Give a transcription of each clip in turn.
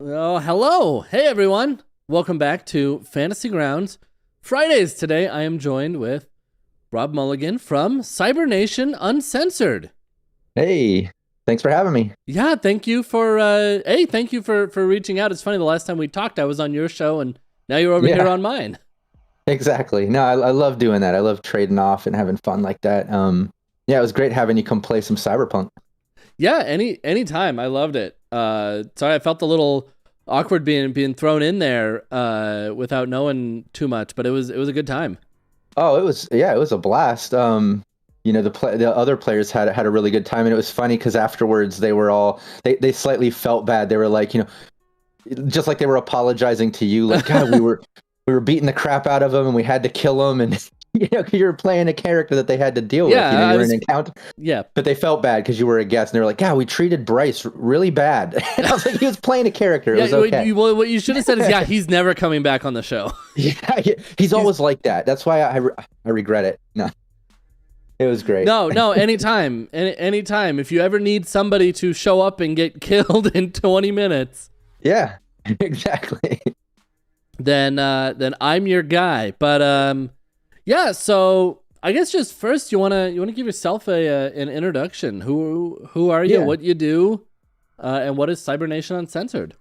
Oh, hello. Hey, everyone. Welcome back to Fantasy Grounds Fridays. Today, I am joined with Rob Mulligan from Cybernation Uncensored. Hey, thanks for having me. Yeah, thank you for thank you for reaching out. It's funny, the last time we talked, I was on your show, and now you're over here Yeah, on mine. exactly. No, I love doing that. I love trading off and having fun like that. Yeah, it was great having you come play some Cyberpunk. Yeah, anytime. I loved it. Sorry, I felt a little awkward being thrown in there without knowing too much, but it was a good time. Oh, it was a blast. The other players had a really good time, and it was funny because afterwards they slightly felt bad. They were like, just like they were apologizing to you, like, God, we were beating the crap out of them, and we had to kill them, and 'cause you were playing a character that they had to deal with. Yeah, You I were in was. an encounter. Yeah, But they felt bad because you were a guest, and they were like, "Yeah, we treated Bryce really bad." And I was like, "He was playing a character; it yeah. was okay." What you should have said is, yeah, he's never coming back on the show. Yeah, he's He's always like that. That's why I regret it. No, it was great. no. Anytime, anytime. If you ever need somebody to show up and get killed in 20 minutes, Yeah, exactly. then I'm your guy. But yeah. So I guess just first, you wanna give yourself an introduction. Who are you? Yeah, What you do? And what is Cybernation Uncensored?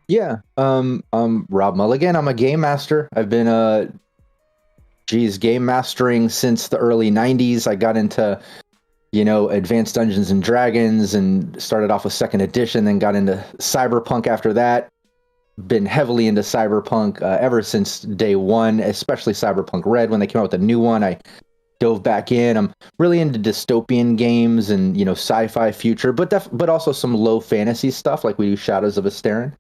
yeah. I'm Rob Mulligan. I'm a game master. I've been game mastering since the early '90s. I got into Advanced Dungeons and Dragons and started off with second edition, then got into Cyberpunk after that. Been heavily into Cyberpunk ever since day one, especially Cyberpunk Red when they came out with a new one. I dove back in. I'm really into dystopian games and sci-fi future, but also some low fantasy stuff like we do Shadows of Asterin.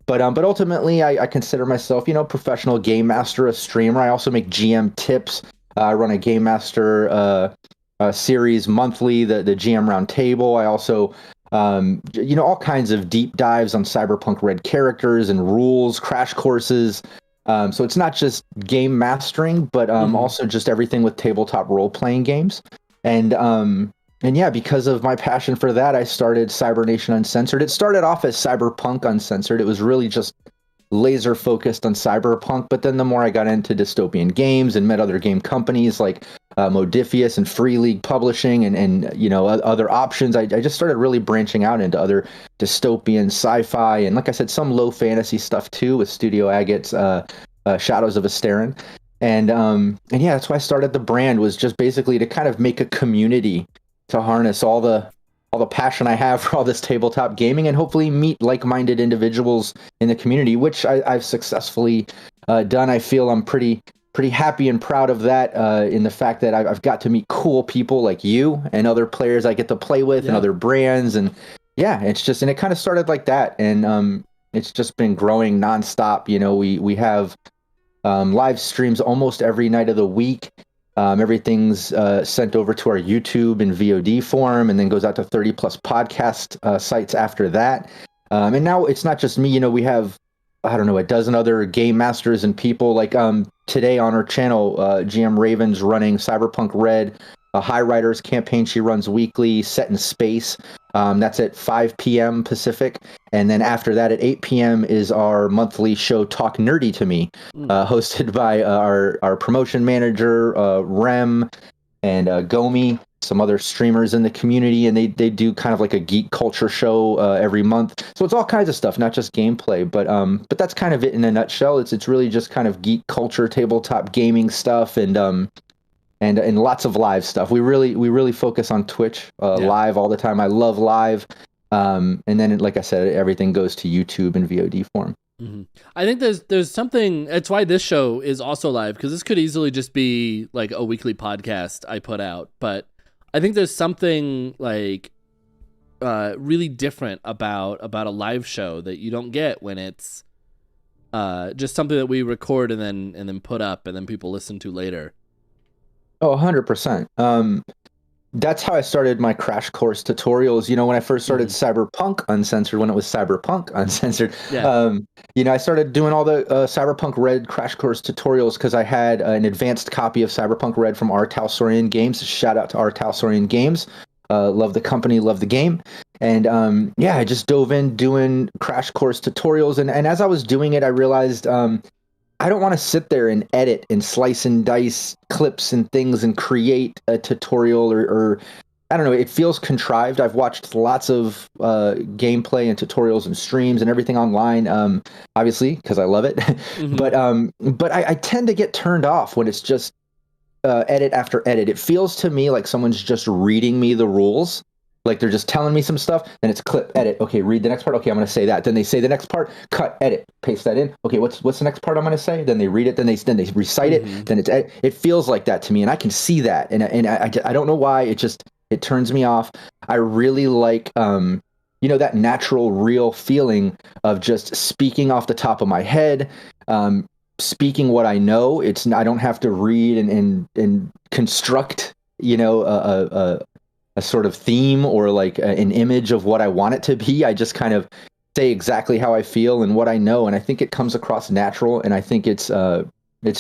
But ultimately, I consider myself professional game master, a streamer. I also make GM tips. I run a game master series monthly, the GM Roundtable. I also all kinds of deep dives on Cyberpunk Red characters and rules, crash courses. So it's not just game mastering, but Hmm. also just everything with tabletop role playing games. And and yeah, because of my passion for that, I started Cybernation Uncensored. It started off as Cyberpunk Uncensored. It was really just laser focused on cyberpunk, but then the more I got into dystopian games and met other game companies like Modifius and Free League Publishing and other options, I just started really branching out into other dystopian sci-fi and, like I said, some low fantasy stuff too with Studio Agate's Shadows of Asterin. And yeah, that's why I started the brand, was just basically to kind of make a community to harness all the passion I have for all this tabletop gaming and hopefully meet like-minded individuals in the community, which I've successfully done. I feel I'm pretty happy and proud of that, in the fact that I've got to meet cool people like you and other players I get to play with and Yeah. other brands. And yeah, and it kind of started like that. And it's just been growing nonstop. We have live streams almost every night of the week. Everything's sent over to our YouTube in VOD form and then goes out to 30 plus podcast sites after that. And now it's not just me, we have, I don't know, a dozen other game masters and people like today on our channel, GM Raven's running Cyberpunk Red, a High Riders campaign she runs weekly, set in space. That's at 5 p.m. Pacific. And then after that at 8 p.m. is our monthly show, Talk Nerdy to Me, Mm. hosted by our promotion manager, Rem, and Gomi, some other streamers in the community. And they do kind of like a geek culture show every month. So it's all kinds of stuff, not just gameplay. But that's kind of it in a nutshell. It's really just kind of geek culture, tabletop gaming stuff, and lots of live stuff. We really focus on Twitch Yeah. live all the time. I love live. And then, like I said, everything goes to YouTube in VOD form. Hmm. I think there's something. That's why this show is also live, because this could easily just be like a weekly podcast I put out. But I think there's something like really different about a live show that you don't get when it's just something that we record and then put up and then people listen to later. Oh, 100%. That's how I started my crash course tutorials. When I first started Hmm. Cyberpunk Uncensored, when it was Cyberpunk Uncensored, Yeah. I started doing all the Cyberpunk Red crash course tutorials because I had an advanced copy of Cyberpunk Red from R. Talsorian Games. Shout out to R. Talsorian Games. love the company, love the game. And yeah, I just dove in doing crash course tutorials. And as I was doing it, I realized I don't want to sit there and edit and slice and dice clips and things and create a tutorial or I don't know. It feels contrived. I've watched lots of gameplay and tutorials and streams and everything online, obviously, because I love it. Mm-hmm. But I tend to get turned off when it's just edit after edit. It feels to me like someone's just reading me the rules. Like they're just telling me some stuff, then it's clip, edit. Okay, read the next part. Okay, I'm going to say that. Then they say the next part, cut, edit, paste that in. Okay, what's the next part I'm going to say? Then they read it. Then they recite it. Then it feels like that to me, and I can see that, and I don't know why. It turns me off. I really like that natural, real feeling of just speaking off the top of my head, speaking what I know. I don't have to read and construct a sort of theme or like an image of what I want it to be. I just kind of say exactly how I feel and what I know, and I think it comes across natural, and I think it's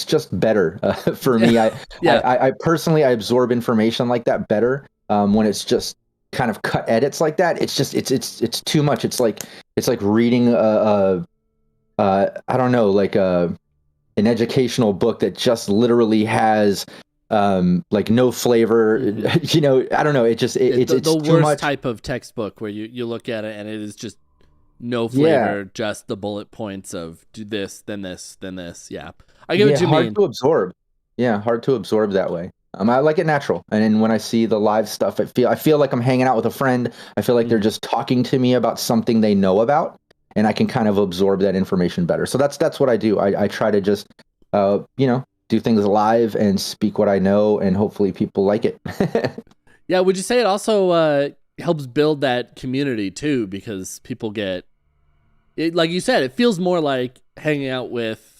just better for me. I personally absorb information like that better when it's just kind of cut edits like that. It's just it's too much. It's like reading I don't know, like an educational book that just literally has like no flavor. I don't know, it's the too worst much. type of textbook where you look at it and it is just no flavor, just the bullet points of do this, then this, then this. I get what you mean. Hard to absorb. Hard to absorb that way. I like it natural, and then when I see the live stuff, I feel like I'm hanging out with a friend. I feel like they're just talking to me about something they know about, and I can kind of absorb that information better. So that's what I do. I try to just do things live and speak what I know, and hopefully people like it. Yeah, would you say it also helps build that community too? Because people get it, like you said, it feels more like hanging out with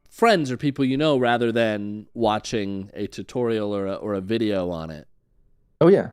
friends or people rather than watching a tutorial or a video on it. Oh yeah,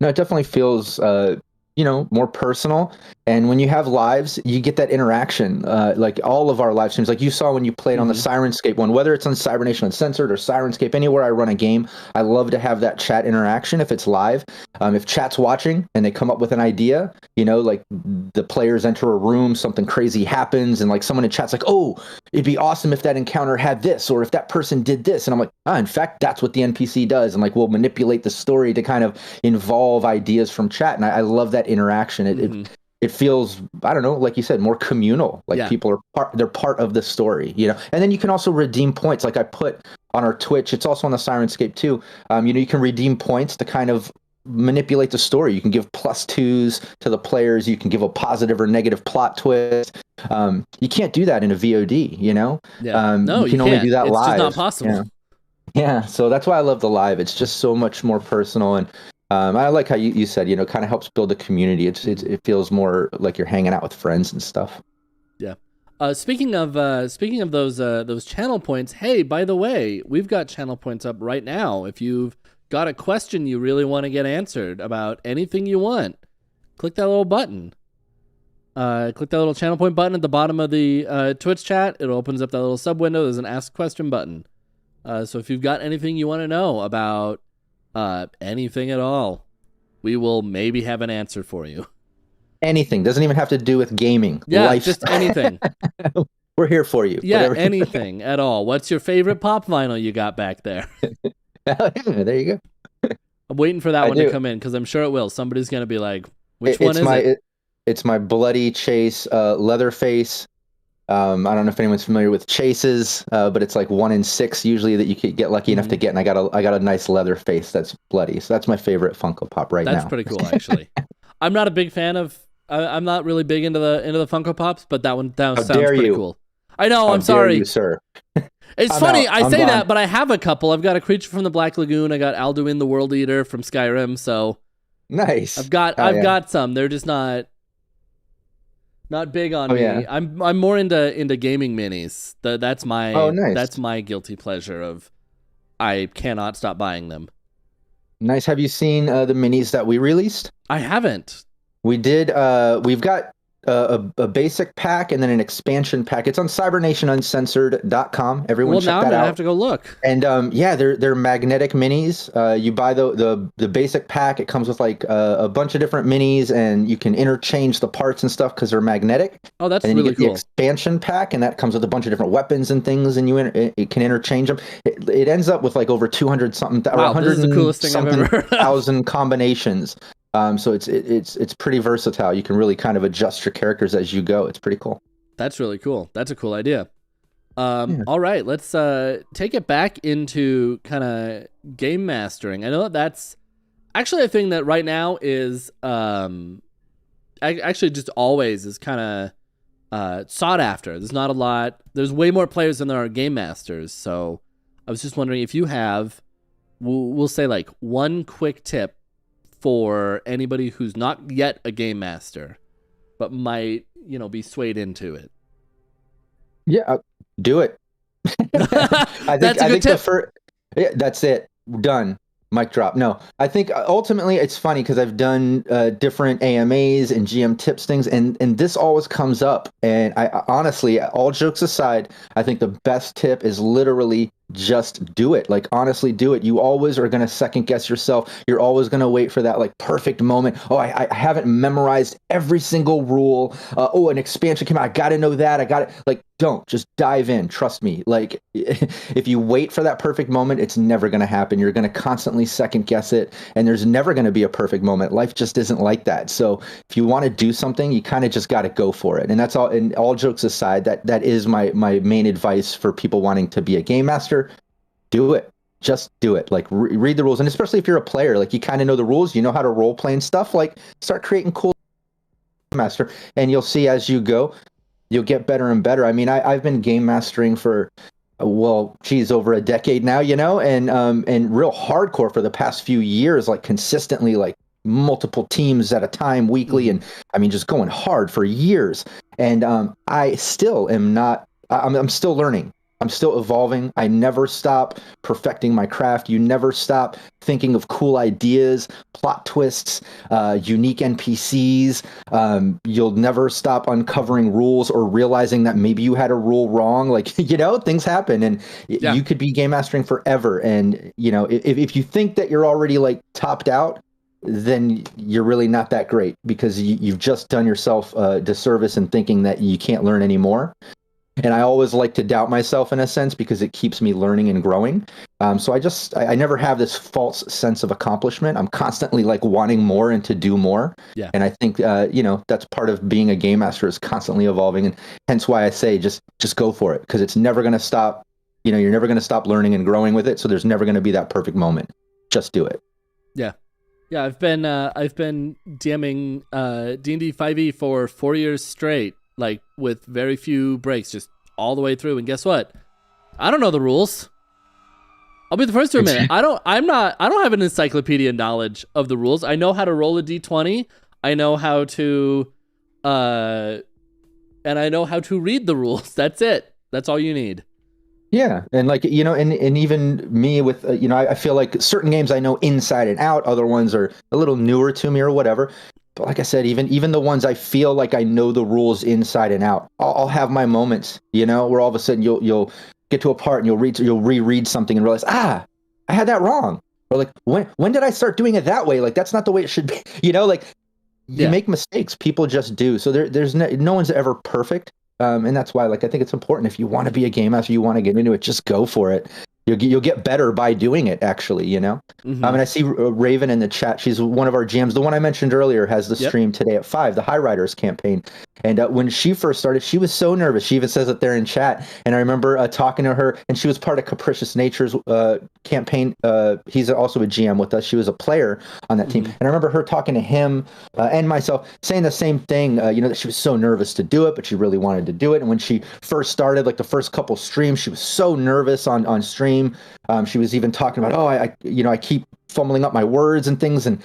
no, it definitely feels more personal. And when you have lives, you get that interaction. Like all of our live streams, like you saw when you played on the Sirenscape one, whether it's on Cybernation Uncensored or Sirenscape, anywhere I run a game, I love to have that chat interaction if it's live. If chat's watching and they come up with an idea, like the players enter a room, something crazy happens, and like someone in chat's like, oh, it'd be awesome if that encounter had this, or if that person did this. And I'm like, in fact, that's what the NPC does. And like, we'll manipulate the story to kind of involve ideas from chat. And I love that interaction. It feels, I don't know, like you said, more communal. Like people they're part of the story, And then you can also redeem points. Like I put on our Twitch, it's also on the Sirenscape too. You can redeem points to kind of manipulate the story. You can give +2s to the players. You can give a positive or negative plot twist. You can't do that in a VOD, No, you can only do that live. It's just not possible. Yeah, so that's why I love the live. It's just so much more personal, and I like how you said, kind of helps build a community. It feels more like you're hanging out with friends and stuff. Yeah. Speaking of those channel points, hey, by the way, we've got channel points up right now. If you've got a question you really want to get answered about anything you want, click that little button. Click that little channel point button at the bottom of the Twitch chat. It opens up that little sub window. There's an ask question button. So if you've got anything you want to know about anything at all, we will maybe have an answer for you. Anything. Doesn't even have to do with gaming. Yeah, life. Just anything. We're here for you. Yeah, anything at all. What's your favorite pop vinyl you got back there? There you go. I'm waiting for that one to come in because I'm sure it will. Somebody's going to be like, which one is it? It's my Bloody Chase Leatherface. I don't know if anyone's familiar with chases, but it's like 1 in 6 usually that you could get lucky enough to get, and I got a nice leather face that's bloody. So that's my favorite Funko Pop now. That's pretty cool, actually. I'm not a big fan of. I'm not really big into the Funko Pops, but that one sounds pretty cool. I know. I'm sorry, dare you, sir. It's funny. I say that, but I have a couple. I've got a Creature from the Black Lagoon. I got Alduin the World Eater from Skyrim. So nice. I've got some. They're just not big on me. Yeah. I'm more into gaming minis. That's my that's my guilty pleasure of. I cannot stop buying them. Nice. Have you seen the minis that we released? I haven't. We did. We've got a basic pack and then an expansion pack. It's on CybernationUncensored.com. Everyone Well, check now I'm that gonna out. have to go look. And yeah, they're magnetic minis. You buy the basic pack. It comes with like a bunch of different minis, and you can interchange the parts and stuff because they're magnetic. Oh, that's And then you really get the cool. expansion pack, and that comes with a bunch of different weapons and things, and it can interchange them. It ends up with like over 200 something or Wow, this 100 is the and coolest thing I've ever something heard of. thousand combinations. So it's pretty versatile. You can really kind of adjust your characters as you go. It's pretty cool. That's really cool. That's a cool idea. Yeah. All right, let's take it back into kind of game mastering. I know that's actually a thing that right now is actually just always is kind of sought after. There's not a lot. There's way more players than there are game masters. So I was just wondering if you have, we'll say like one quick tip for anybody who's not yet a game master, but might, be swayed into it. Yeah, do it. That's a good tip. Yeah, that's it. Done. Mic drop. No, I think ultimately it's funny because I've done different AMAs and GM tips things, and this always comes up. And I honestly, all jokes aside, I think the best tip is literally just do it. Like, honestly, do it. You always are going to second guess yourself. You're always going to wait for that like perfect moment. Oh, I haven't memorized every single rule. Oh, an expansion came out. I got to know that. I got it. Like, don't just dive in. Trust me. Like, if you wait for that perfect moment, it's never going to happen. You're going to constantly second guess it, and there's never going to be a perfect moment. Life just isn't like that. So if you want to do something, you kind of just got to go for it. And that's all. And all jokes aside, that is my main advice for people wanting to be a game master. Do it. Just do it. Like, read the rules, and especially if you're a player, like, you kind of know the rules, you know how to role play and stuff. Like, start creating cool master, and you'll see as you go, you'll get better and better. I mean, I've been game mastering for over a decade now, and real hardcore for the past few years, like consistently, like multiple teams at a time, weekly, and I mean, just going hard for years. And I still am not. I'm still learning. I'm still evolving. I never stop perfecting my craft. You never stop thinking of cool ideas, plot twists, unique NPCs. You'll never stop uncovering rules or realizing that maybe you had a rule wrong. Like, things happen, and you could be game mastering forever. And, if you think that you're already like topped out, then you're really not that great, because you've just done yourself a disservice in thinking that you can't learn anymore. And I always like to doubt myself in a sense, because it keeps me learning and growing. So I never have this false sense of accomplishment. I'm constantly like wanting more and to do more. Yeah. And I think, that's part of being a game master, is constantly evolving. And hence why I say just go for it, because it's never going to stop. You're never going to stop learning and growing with it. So there's never going to be that perfect moment. Just do it. Yeah. Yeah. I've been DMing D&D 5e for 4 years straight, like with very few breaks, just all the way through. And guess what? I don't know the rules. I'll be the first to admit it. I don't have an encyclopedia knowledge of the rules. I know how to roll a d20. I know how to and I know how to read the rules. That's it. That's all you need. Yeah, and like, and even me with, I feel like certain games I know inside and out. Other ones are a little newer to me or whatever. But like I said, even the ones I feel like I know the rules inside and out, I'll have my moments, where all of a sudden you'll get to a part and you'll reread something and realize, I had that wrong. Or like, when did I start doing it that way? Like, that's not the way it should be. You make mistakes. People just do. So there's no one's ever perfect. And that's why, like, I think it's important, if you want to be a game master, you want to get into it, just go for it. You'll get better by doing it, actually, And I see Raven in the chat. She's one of our GMs. The one I mentioned earlier has the stream today at 5, the High Riders campaign. And when she first started, she was so nervous. She even says it there in chat. And I remember talking to her, and she was part of Capricious Nature's campaign. He's also a GM with us. She was a player on that team. And I remember her talking to him and myself, saying the same thing, that she was so nervous to do it, but she really wanted to do it. And when she first started, like the first couple streams, she was so nervous on stream. She was even talking about, I keep fumbling up my words and things, and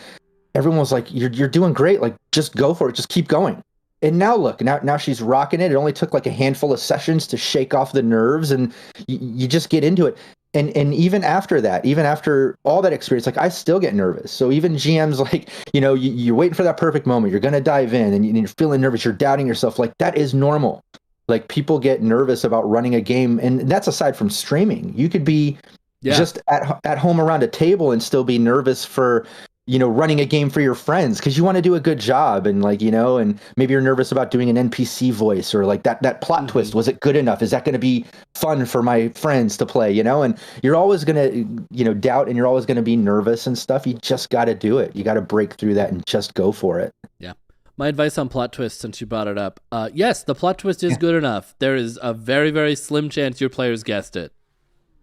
everyone was like, you're doing great, like, just go for it, just keep going. And now look, now she's rocking it. It only took like a handful of sessions to shake off the nerves, and you just get into it. And even after that, even after all that experience, like I still get nervous. So even GMs, like, you're waiting for that perfect moment. You're going to dive in and you're feeling nervous. You're doubting yourself. Like that is normal. Like people get nervous about running a game. And that's aside from streaming. You could be just at home around a table and still be nervous for, running a game for your friends because you want to do a good job. And like, and maybe you're nervous about doing an NPC voice or like that plot twist. Was it good enough? Is that going to be fun for my friends to play, and you're always going to, doubt, and you're always going to be nervous and stuff. You just got to do it. You got to break through that and just go for it. Yeah. My advice on plot twists, since you brought it up. Yes, the plot twist is good enough. There is a very, very slim chance your players guessed it.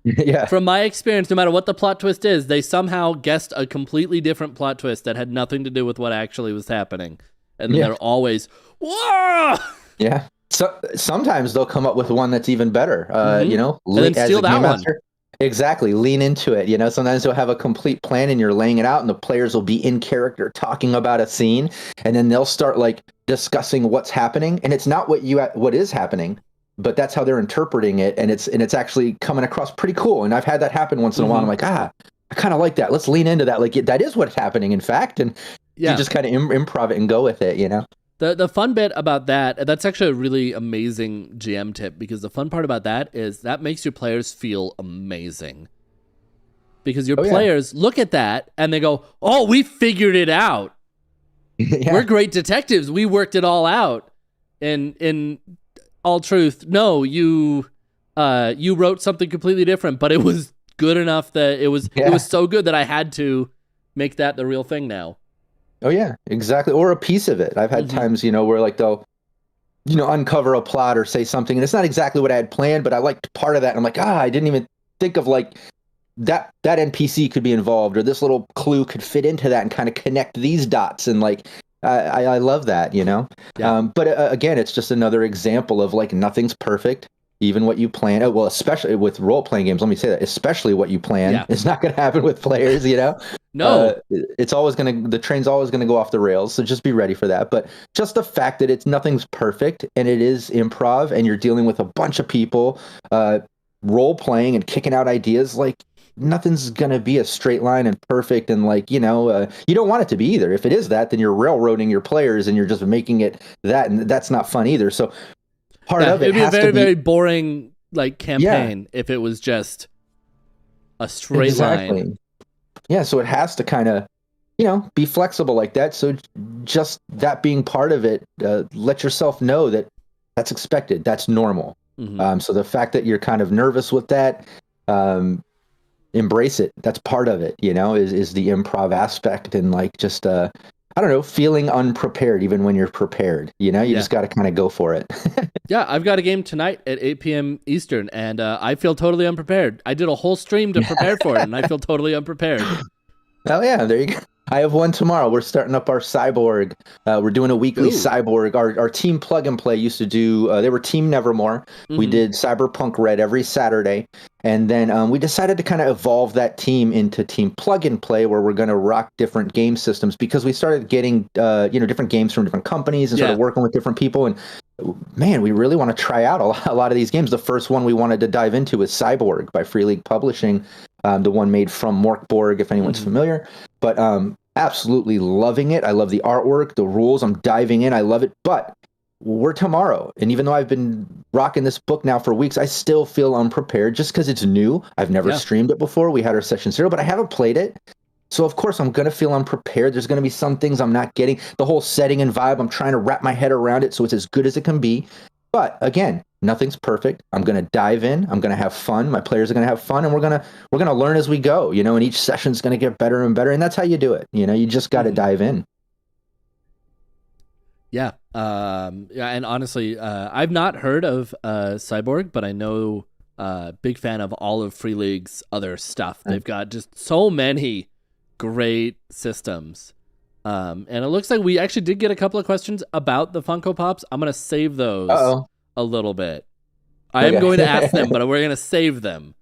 Yeah. From my experience, no matter what the plot twist is, they somehow guessed a completely different plot twist that had nothing to do with what actually was happening. And then they're always, whoa! Yeah. So sometimes they'll come up with one that's even better. And then steal that one. Exactly. Lean into it. Sometimes you'll have a complete plan and you're laying it out and the players will be in character talking about a scene. And then they'll start like discussing what's happening. And it's not what is happening, but that's how they're interpreting it. And it's actually coming across pretty cool. And I've had that happen once in a while. I'm like, I kind of like that. Let's lean into that. Like that is what's happening, in fact. And you just kind of improv it and go with it, The fun bit about that's actually a really amazing GM tip, because the fun part about that is that makes your players feel amazing. Because your players look at that and they go, oh, we figured it out. We're great detectives. We worked it all out. And in all truth, no, you wrote something completely different, but it was good enough that it was so good that I had to make that the real thing now. Oh yeah, exactly. Or a piece of it. I've had times, where like they'll, uncover a plot or say something and it's not exactly what I had planned, but I liked part of that. And I'm like, I didn't even think of like that NPC could be involved, or this little clue could fit into that and kind of connect these dots. And like, I love that, Yeah. But again, it's just another example of like nothing's perfect. Even what you plan, well, especially with role-playing games, let me say that, especially what you plan is not going to happen with players, No. It's always the train's always going to go off the rails, so just be ready for that. But just the fact that nothing's perfect, and it is improv, and you're dealing with a bunch of people role-playing and kicking out ideas, like, nothing's going to be a straight line and perfect, and like, you don't want it to be either. If it is that, then you're railroading your players, and you're just making it that, and that's not fun either. So part of it has to be a very, very boring like campaign if it was just a straight line. Yeah, so it has to kind of, be flexible like that. So just that being part of it, let yourself know that that's expected. That's normal. So the fact that you're kind of nervous with that, embrace it. That's part of it, is the improv aspect, and like just I don't know, feeling unprepared even when you're prepared. You just got to kind of go for it. Yeah, I've got a game tonight at 8 p.m. Eastern, and I feel totally unprepared. I did a whole stream to prepare for it, and I feel totally unprepared. Oh, yeah, there you go. I have one tomorrow. We're starting up our Cyborg. We're doing a weekly Cyborg. Our team Plug and Play used to do, they were Team Nevermore. We did Cyberpunk Red every Saturday. And then we decided to kind of evolve that team into Team Plug and Play, where we're going to rock different game systems, because we started getting, different games from different companies and started working with different people. And man, we really want to try out a lot of these games. The first one we wanted to dive into is Cyborg by Free League Publishing, the one made from Morkborg, if anyone's familiar. But absolutely loving it. I love the artwork, the rules. I'm diving in. I love it. But we're tomorrow. And even though I've been rocking this book now for weeks, I still feel unprepared just because it's new. I've never streamed it before. We had our session 0, but I haven't played it. So of course I'm going to feel unprepared. There's going to be some things I'm not getting. The whole setting and vibe, I'm trying to wrap my head around it so it's as good as it can be. But again, nothing's perfect. I'm going to dive in. I'm going to have fun. My players are going to have fun, and we're going to learn as we go, and each session's going to get better and better. And that's how you do it. You just got to dive in. Yeah. And honestly, I've not heard of Cyborg, but I know big fan of all of Free League's other stuff. They've got just so many great systems. And it looks like we actually did get a couple of questions about the Funko Pops. I'm going to save those a little bit. I am going to ask them, but we're going to save them.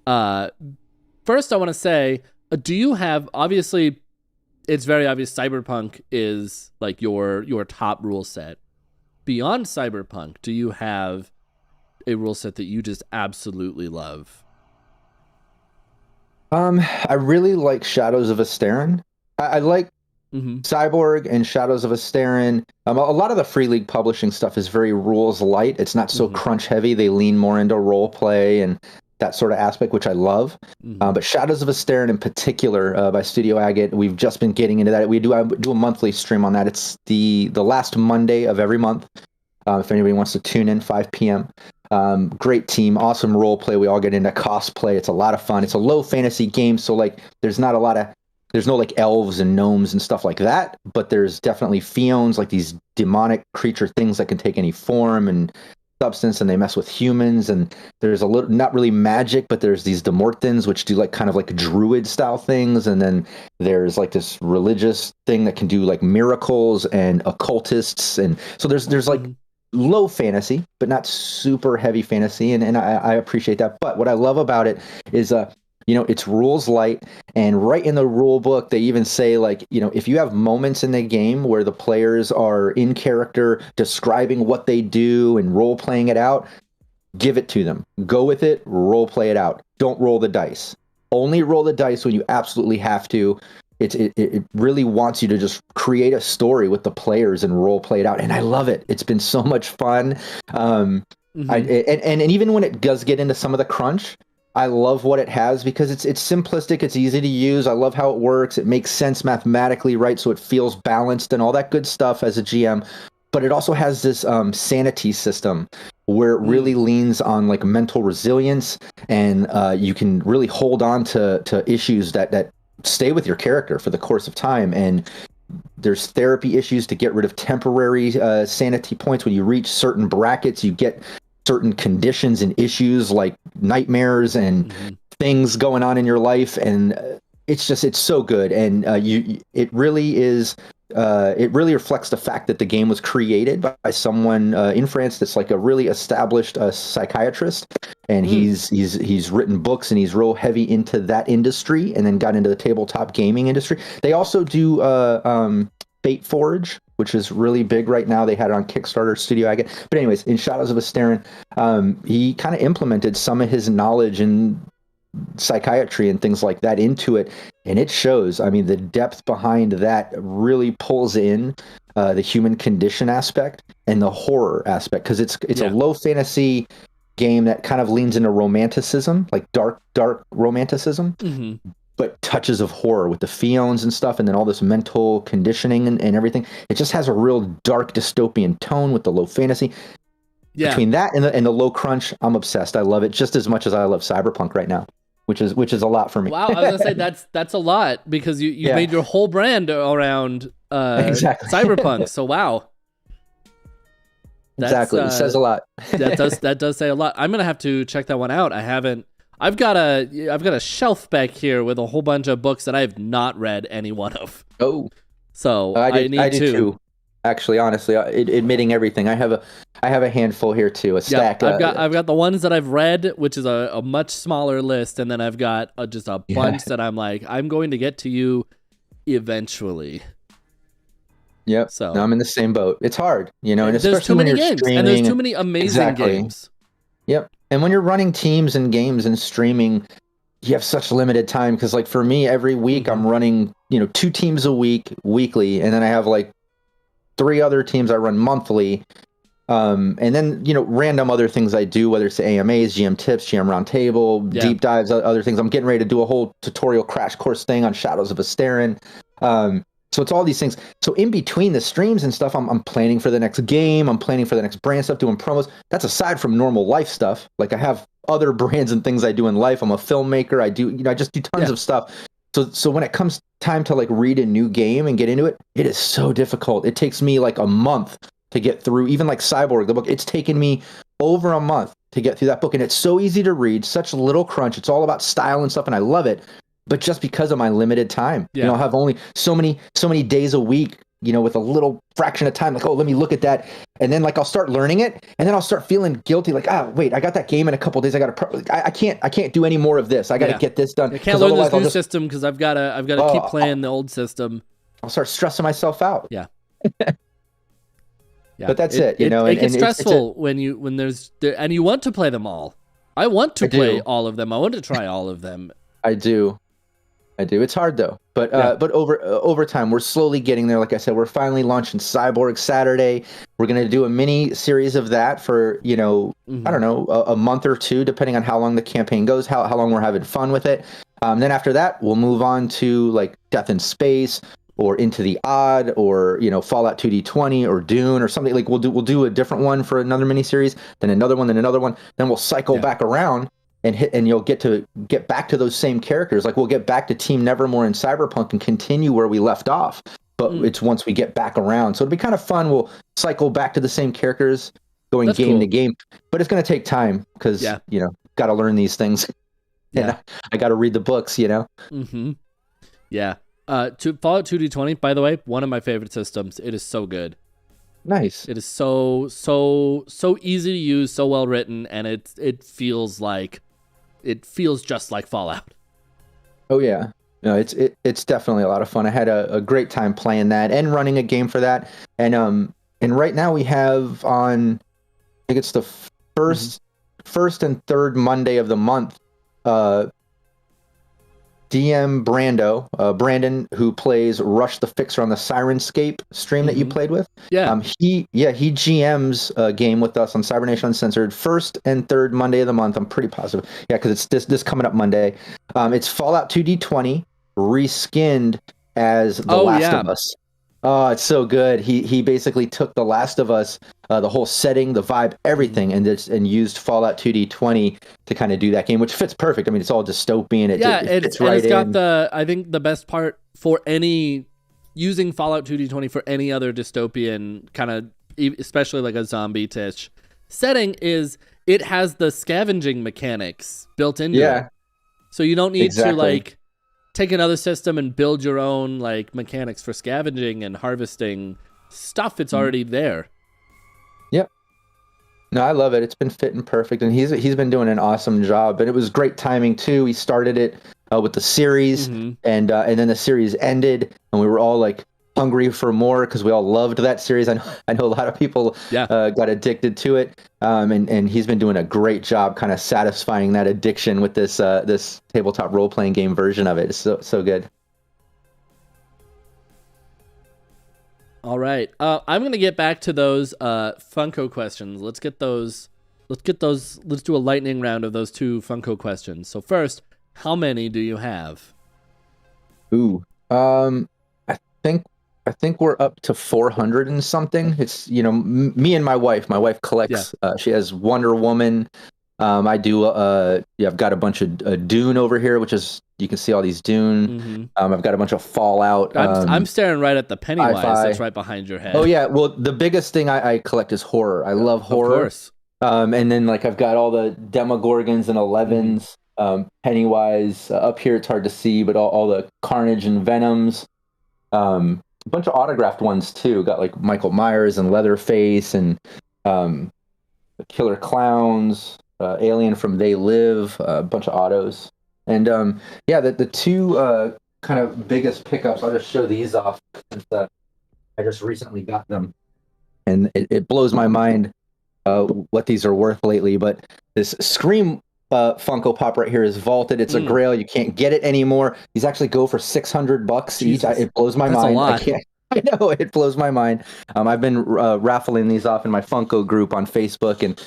First, I want to say, do you have, obviously, it's very obvious Cyberpunk is like your top rule set. Beyond Cyberpunk, do you have a rule set that you just absolutely love? I really like Shadows of Asterin. I like Cyborg and Shadows of Asterin. A lot of the Free League publishing stuff is very rules light. It's not so crunch heavy. They lean more into role play and that sort of aspect, which I love. But Shadows of Asterin in particular, by Studio Agate, we've just been getting into that. I do a monthly stream on that. It's the last Monday of every month. If anybody wants to tune in, 5 p.m. Great team, awesome role play. We all get into cosplay. It's a lot of fun. It's a low fantasy game, so like there's no like elves and gnomes and stuff like that, but there's definitely Fions, like these demonic creature things that can take any form and substance, and they mess with humans. And there's a little, not really magic, but there's these Demorthans, which do like kind of like druid style things. And then there's like this religious thing that can do like miracles and occultists. And so there's like low fantasy, but not super heavy fantasy. And I appreciate that. But what I love about it is, it's rules light, and right in the rule book, they even say, like, if you have moments in the game where the players are in character describing what they do and role playing it out, give it to them. Go with it, role play it out. Don't roll the dice. Only roll the dice when you absolutely have to. It really wants you to just create a story with the players and role play it out. And I love it. It's been so much fun. And even when it does get into some of the crunch, I love what it has because it's simplistic. It's easy to use. I love how it works. It makes sense mathematically, right? So it feels balanced and all that good stuff as a GM. But it also has this sanity system where it really leans on like mental resilience, and you can really hold on to issues that stay with your character for the course of time. And there's therapy issues to get rid of temporary sanity points. When you reach certain brackets, you get certain conditions and issues like nightmares and things going on in your life. And it's so good. And it really reflects the fact that the game was created by someone in France that's like a really established psychiatrist, and he's written books, and he's real heavy into that industry, and then got into the tabletop gaming industry. They also do Fate Forge, which is really big right now. They had it on Kickstarter, Studio Agate. But anyways, in Shadows of Asterin, he kind of implemented some of his knowledge in psychiatry and things like that into it, and it shows. I mean, the depth behind that really pulls in the human condition aspect and the horror aspect, because it's a low fantasy game that kind of leans into romanticism, like dark romanticism, but touches of horror with the Fions and stuff, and then all this mental conditioning and everything. It just has a real dark dystopian tone with the low fantasy. Yeah. Between that and the low crunch, I'm obsessed. I love it just as much as I love Cyberpunk right now, which is a lot for me. Wow, I was gonna say that's a lot, because you made your whole brand around exactly. Cyberpunk. So wow. Exactly. It says a lot. that does say a lot. I'm gonna have to check that one out. I've got a shelf back here with a whole bunch of books that I have not read any one of. Oh, so I need to. Too. Actually, honestly, admitting everything, I have a handful here too. A stack. I've got the ones that I've read, which is a much smaller list, and then I've got just a bunch that I'm like, I'm going to get to you eventually. Yep. So I'm in the same boat. It's hard, and especially there's too many when you're games, streaming, and there's too many amazing games. Yep. And when you're running teams and games and streaming, you have such limited time, because like for me, every week I'm running 2 teams a week, weekly, and then I have like 3 other teams I run monthly. And then, random other things I do, whether it's the AMAs, GM tips, GM roundtable, deep dives, other things. I'm getting ready to do a whole tutorial crash course thing on Shadows of Asterin. So it's all these things. So in between the streams and stuff, I'm planning for the next game. I'm planning for the next brand stuff, doing promos. That's aside from normal life stuff. Like I have other brands and things I do in life. I'm a filmmaker. I just do tons of stuff. So when it comes time to like read a new game and get into it, it is so difficult. It takes me like a month to get through. Even like Cyborg, the book, it's taken me over a month to get through that book. And it's so easy to read, such little crunch. It's all about style and stuff, and I love it. But just because of my limited time, I'll have only so many days a week, with a little fraction of time, like, oh, let me look at that. And then like, I'll start learning it, and then I'll start feeling guilty. Like, wait, I got that game in a couple of days. I can't do any more of this. I got to get this done. I can't learn this new system because I've got to keep playing the old system. I'll start stressing myself out. Yeah. But that's it. It gets stressful when there's and you want to play them all. I want to play all of them. I want to try all of them. I do. I do. It's hard though, but over time, we're slowly getting there. Like I said, we're finally launching Cyborg Saturday. We're gonna do a mini series of that for I don't know, a month or two, depending on how long the campaign goes, how long we're having fun with it. Then after that, we'll move on to like Death in Space or Into the Odd or Fallout 2D20 or Dune or something. Like we'll do a different one for another mini series, then another one, then another one. Then we'll cycle back around and you'll get back to those same characters. Like we'll get back to Team Nevermore and Cyberpunk and continue where we left off. But it's once we get back around. So it'll be kind of fun. We'll cycle back to the same characters, going That's game to game. But it's going to take time because, got to learn these things. And I got to read the books, Mm-hmm. Yeah. Fallout 2D20, by the way, one of my favorite systems. It is so good. Nice. It is so easy to use, so well written, and it feels just like Fallout. Oh yeah, no, it's definitely a lot of fun. I had a great time playing that and running a game for that. And right now we have on, I think it's the first and third Monday of the month. DM Brandon, who plays Rush the Fixer on the Sirenscape stream that you played with. Yeah. He GMs a game with us on Cybernation Uncensored first and third Monday of the month. I'm pretty positive. Yeah, because it's this coming up Monday. It's Fallout 2D20 reskinned as The Last of Us. Oh, it's so good. He basically took The Last of Us, the whole setting, the vibe, everything, and used Fallout 2D20 to kind of do that game, which fits perfect. I mean, it's all dystopian. It fits right in. It's got I think the best part for using Fallout 2D20 for any other dystopian kind of, especially like a zombie-ish setting, is it has the scavenging mechanics built into it. So you don't need to like take another system and build your own like mechanics for scavenging and harvesting stuff. It's already there. Yep. No, I love it. It's been fitting perfect, and he's been doing an awesome job. But it was great timing too. He started it with the series, and then the series ended, and we were all like hungry for more because we all loved that series. I know a lot of people got addicted to it, and he's been doing a great job kind of satisfying that addiction with this tabletop role playing game version of it. It's so good. All right, I'm gonna get back to those Funko questions. Let's do a lightning round of those two Funko questions. So first, how many do you have? Ooh, I think we're up to 400 and something. It's, me and my wife. My wife collects. She has Wonder Woman. I do. I've got a bunch of Dune over here, which is, you can see all these Dune. I've got a bunch of Fallout. I'm staring right at the Pennywise sci-fi. That's right behind your head. Oh yeah. Well, the biggest thing I collect is horror. I love horror. Of course. And then like I've got all the Demogorgons and 11s. Pennywise up here. It's hard to see, but all the Carnage and Venoms. A bunch of autographed ones too. Got like Michael Myers and Leatherface and Killer Clowns, Alien from They Live, a bunch of autos. And the two kind of biggest pickups, I'll just show these off since I just recently got them. And it blows my mind what these are worth lately. But this Scream Funko Pop right here is vaulted. It's a grail. You can't get it anymore. These actually go for $600 each. It blows my mind. A lot. I know, it blows my mind. I've been raffling these off in my Funko group on Facebook, and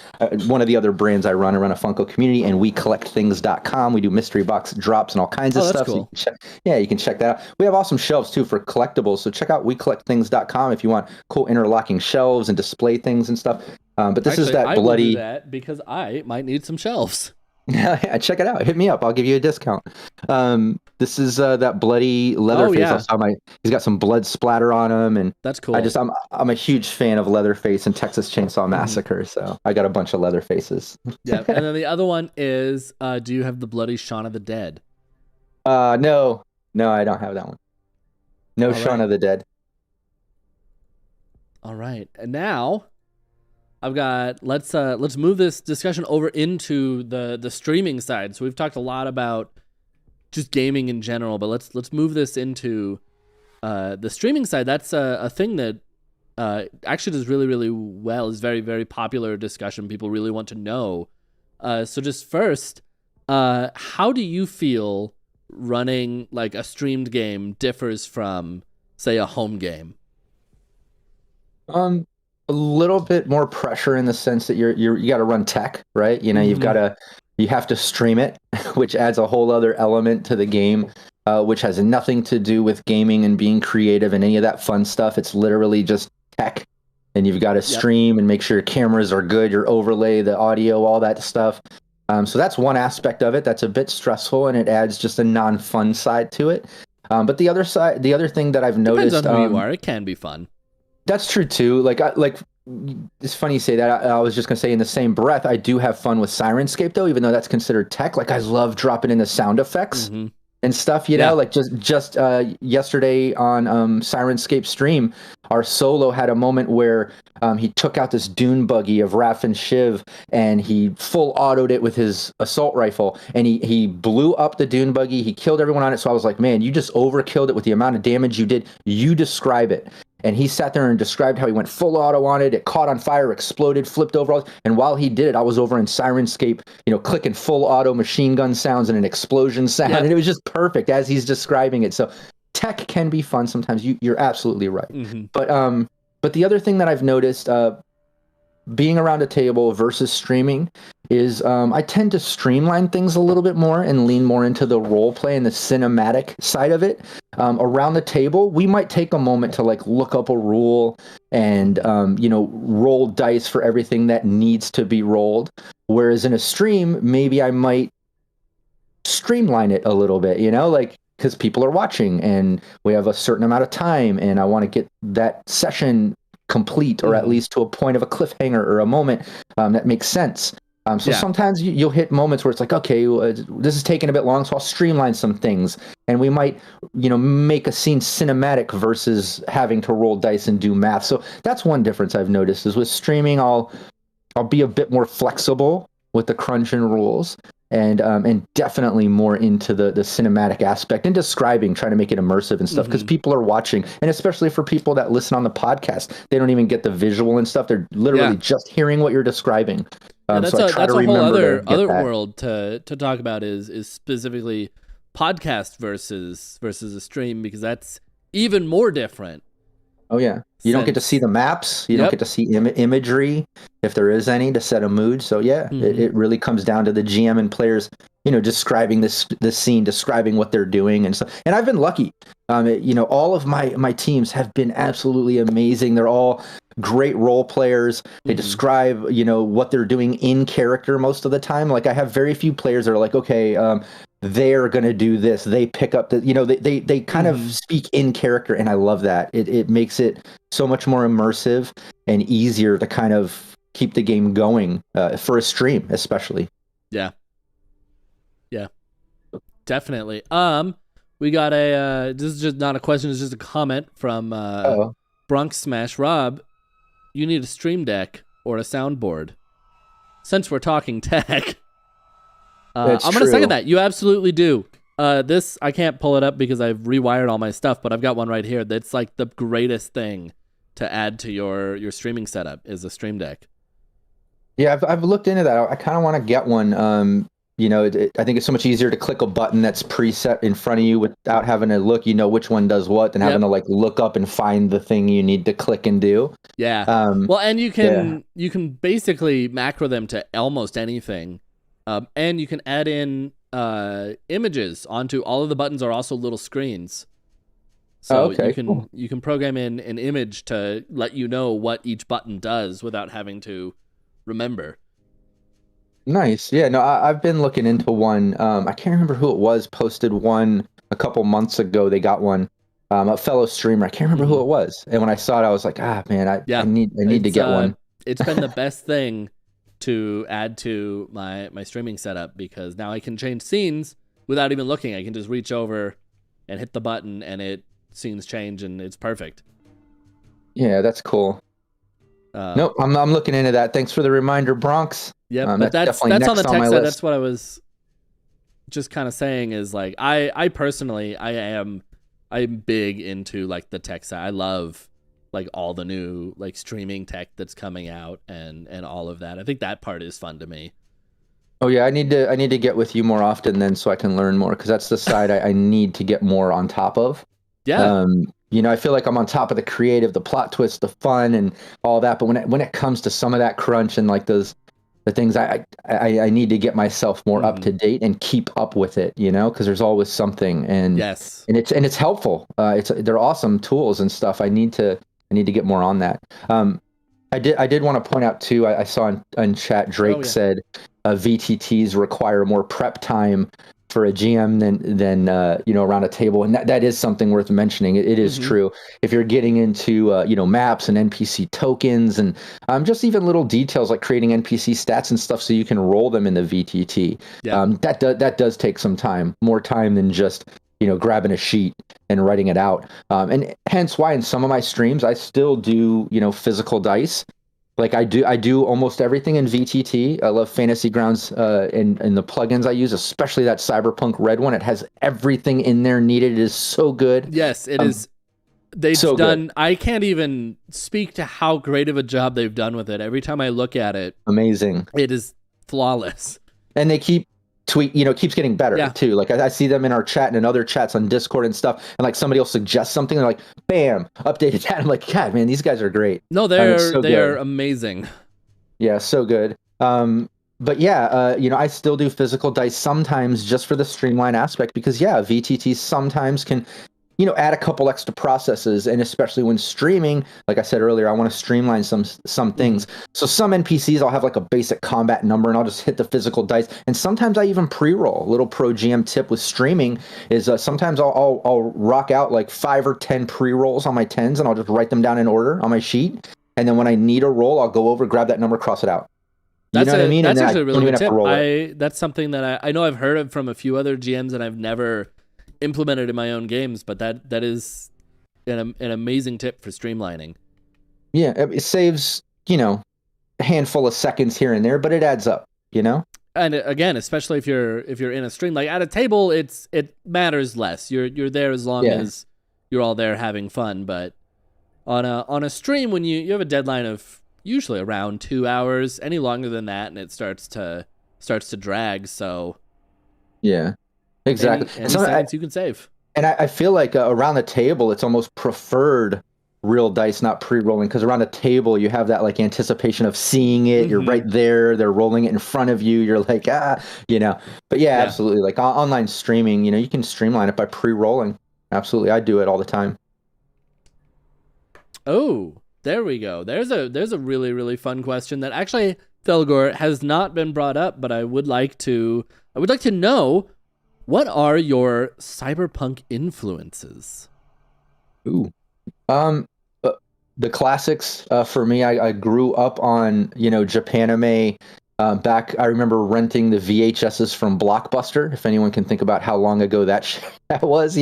one of the other brands I run a Funko community, and WeCollectThings.com. We do mystery box drops and all kinds of stuff. Cool. So you can check that out. We have awesome shelves too for collectibles. So check out WeCollectThings.com if you want cool interlocking shelves and display things and stuff. But this is that I bloody. will do that because I might need some shelves. Yeah, check it out. Hit me up. I'll give you a discount. This is that bloody Leatherface. He's got some blood splatter on him, and that's cool. I'm a huge fan of Leatherface and Texas Chainsaw Massacre, so I got a bunch of Leatherfaces. Yeah, and then the other one is, do you have the bloody Shaun of the Dead? No, I don't have that one. No, Shaun of the Dead. All right, and now I've got let's move this discussion over into the streaming side. So we've talked a lot about just gaming in general, but let's move this into the streaming side. That's a thing that actually does really, really well. Is very, very popular discussion. People really want to know. So just first, how do you feel running like a streamed game differs from, say, a home game? A little bit more pressure in the sense that you got to run tech, right? You know, you have to stream it, which adds a whole other element to the game, which has nothing to do with gaming and being creative and any of that fun stuff. It's literally just tech, and you've got to stream and make sure your cameras are good, your overlay, the audio, all that stuff. So that's one aspect of it that's a bit stressful, and it adds just a non-fun side to it. But the other thing that I've noticed, depends on who you are. It can be fun. That's true too. Like it's funny you say that. I was just gonna say in the same breath, I do have fun with Sirenscape though, even though that's considered tech. Like I love dropping in the sound effects and stuff. You know, like just yesterday on Sirenscape stream, our solo had a moment where he took out this dune buggy of Raph and Shiv, and he full autoed it with his assault rifle, and he blew up the dune buggy. He killed everyone on it. So I was like, man, you just overkilled it with the amount of damage you did. You describe it. And he sat there and described how he went full auto on it. It caught on fire, exploded, flipped over. And while he did it, I was over in Sirenscape, clicking full auto machine gun sounds and an explosion sound. Yep. And it was just perfect as he's describing it. So tech can be fun sometimes. You're absolutely right. But the other thing that I've noticed, being around a table versus streaming, is I tend to streamline things a little bit more and lean more into the role play and the cinematic side of it. Around the table, we might take a moment to like look up a rule and roll dice for everything that needs to be rolled. Whereas in a stream, maybe I might streamline it a little bit, because people are watching and we have a certain amount of time, and I want to get that session complete, or at least to a point of a cliffhanger or a moment that makes sense. Sometimes you'll hit moments where it's like, okay, this is taking a bit long, so I'll streamline some things, and we might, make a scene cinematic versus having to roll dice and do math. So that's one difference I've noticed is with streaming, I'll be a bit more flexible with the crunch and rules, and definitely more into the cinematic aspect and describing, trying to make it immersive and stuff, because people are watching, and especially for people that listen on the podcast, they don't even get the visual and stuff. They're literally just hearing what you're describing. That's a whole other world to talk about is specifically podcast versus a stream, because that's even more different. Oh yeah, you don't get to see the maps. You don't get to see imagery, if there is any, to set a mood. So yeah, it really comes down to the GM and players, describing this scene, describing what they're doing and stuff. And I've been lucky. All of my teams have been absolutely amazing. They're all great role players. They describe, what they're doing in character most of the time. Like I have very few players that are like, okay, they're going to do this. They pick up the, they kind of speak in character. And I love that. It makes it so much more immersive and easier to kind of keep the game going for a stream, especially. Yeah. Yeah, definitely. We got this is just not a question. It's just a comment from Bronx Smash. Rob, you need a stream deck or a soundboard. Since we're talking tech, I'm going to second that. You absolutely do. This, I can't pull it up because I've rewired all my stuff, but I've got one right here. That's like the greatest thing to add to your streaming setup is a stream deck. Yeah, I've looked into that. I kind of want to get one. I think it's so much easier to click a button that's preset in front of you without having to look, which one does what, than having to like look up and find the thing you need to click and do. Yeah. Well, and you can basically macro them to almost anything. And you can add in images onto all of the buttons are also little screens. So you can program in an image to let you know what each button does without having to remember. Nice. Yeah, no, I've been looking into one. I can't remember who it was, posted one a couple months ago. They got one, a fellow streamer. I can't remember who it was. And when I saw it, I was like, man, I need to get one. It's been the best thing to add to my streaming setup, because now I can change scenes without even looking. I can just reach over and hit the button and scenes change, and it's perfect. Yeah, that's cool. Nope, I'm looking into that. Thanks for the reminder, Bronx. Yeah, but that's on the tech side. That's what I was just kind of saying is like I personally I'm big into like the tech side. I love like all the new like streaming tech that's coming out and all of that. I think that part is fun to me. Oh yeah, I need to get with you more often then so I can learn more because that's the side I need to get more on top of. Yeah. I feel like I'm on top of the creative, the plot twist, the fun, and all that. But when it comes to some of that crunch and like the things I need to get myself more up Hmm. to date and keep up with it, because there's always something and Yes. it's helpful. They're awesome tools and stuff. I need to get more on that. I did want to point out too. I saw in chat Oh Drake yeah. said VTTs require more prep time for a GM than around a table, and that is something worth mentioning. It is Hmm. true. If you're getting into maps and NPC tokens and just even little details like creating NPC stats and stuff, so you can roll them in the VTT. Yeah. That does take some time, more time than just grabbing a sheet and writing it out. And hence why in some of my streams I still do physical dice. Like I do almost everything in VTT. I love Fantasy Grounds and the plugins I use, especially that Cyberpunk Red one. It has everything in there needed. It is so good. Yes, it Um, is. They've so good, done. I can't even speak to how great of a job they've done with it. Every time I look at it, amazing. it is flawless. And they keeps getting better Yeah. too. Like I see them in our chat and in other chats on Discord and stuff, and like somebody will suggest something, they're like, "Bam, updated that." I'm like, God, man, these guys are great. No, It's so they are good. amazing. Yeah, so good. But yeah, I still do physical dice sometimes just for the streamline aspect because yeah, VTT sometimes can add a couple extra processes, and especially when streaming, like I said earlier, I want to streamline some Hmm. things. So some NPCs I'll have like a basic combat number and I'll just hit the physical dice, and sometimes I even pre-roll. A little pro GM tip with streaming is sometimes I'll rock out like 5 or 10 pre-rolls on my tens, and I'll just write them down in order on my sheet, and then when I need a roll, I'll go over, grab that number, cross it out. You know what I mean? And That's then I actually a really don't even good have to tip. roll it. That's something that I know I've heard of from a few other GMs and I've never implemented in my own games, but that is an amazing tip for streamlining. Yeah, it saves a handful of seconds here and there, but it adds up. And again, especially if you're in a stream, like at a table, it matters less. You're there as long Yeah. as you're all there having fun. But on a stream, when you have a deadline of usually around 2 hours, any longer than that, and it starts to drag. So Yeah, exactly. And any so seconds you can save. I feel like around the table, it's almost preferred real dice, not pre-rolling, because around the table you have that like anticipation of seeing it. You're Hmm. right there. They're rolling it in front of you. You're like, But yeah, Yeah. absolutely. Like online streaming, you can streamline it by pre-rolling. Absolutely, I do it all the time. Oh, there we go. There's a really really fun question that actually Felgor has not been brought up, but I would like to know what are your cyberpunk influences? Ooh. Um, uh, the classics for me. I grew up on Japanime. Back, I remember renting the VHSs from Blockbuster. If anyone can think about how long ago that was.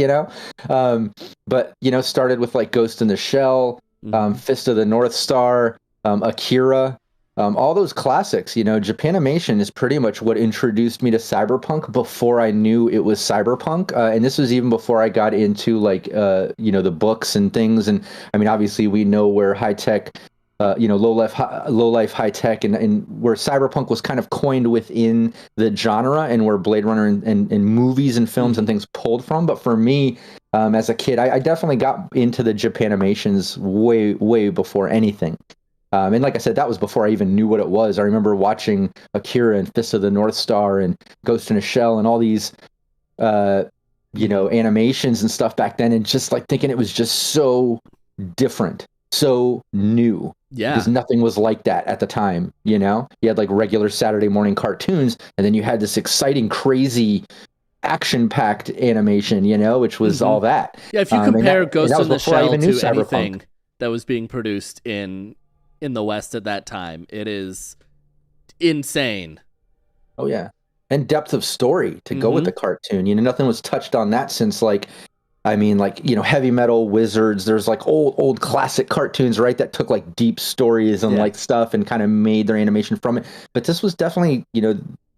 But started with like Ghost in the Shell, Mm-hmm. Fist of the North Star, Akira. All those classics. Japanimation is pretty much what introduced me to cyberpunk before I knew it was cyberpunk. And this was even before I got into like, the books and things. And I mean, obviously, we know where high tech, low life high tech, and where cyberpunk was kind of coined within the genre, and where Blade Runner and movies and films and Mm-hmm. things pulled from. But for me, as a kid, I definitely got into the Japanimations way, way before anything. And like I said, that was before I even knew what it was. I remember watching Akira and Fist of the North Star and Ghost in a Shell and all these, uh, Mm-hmm. animations and stuff back then, and just like thinking it was just so different, so new, because Yeah. nothing was like that at the time. You had like regular Saturday morning cartoons, and then you had this exciting, crazy, action-packed animation, which was Mm-hmm. all that. Yeah. If you And compare that Ghost was in the before I Shell even knew to cyberpunk. anything that was being produced in the West at that time, it is insane. Oh yeah. And depth of story to go with Mm-hmm. the cartoon. Nothing was touched on that since like I mean like, Heavy Metal Wizards. There's like old classic cartoons, right, that took like deep stories and Yeah. like stuff and kind of made their animation from it. But this was definitely,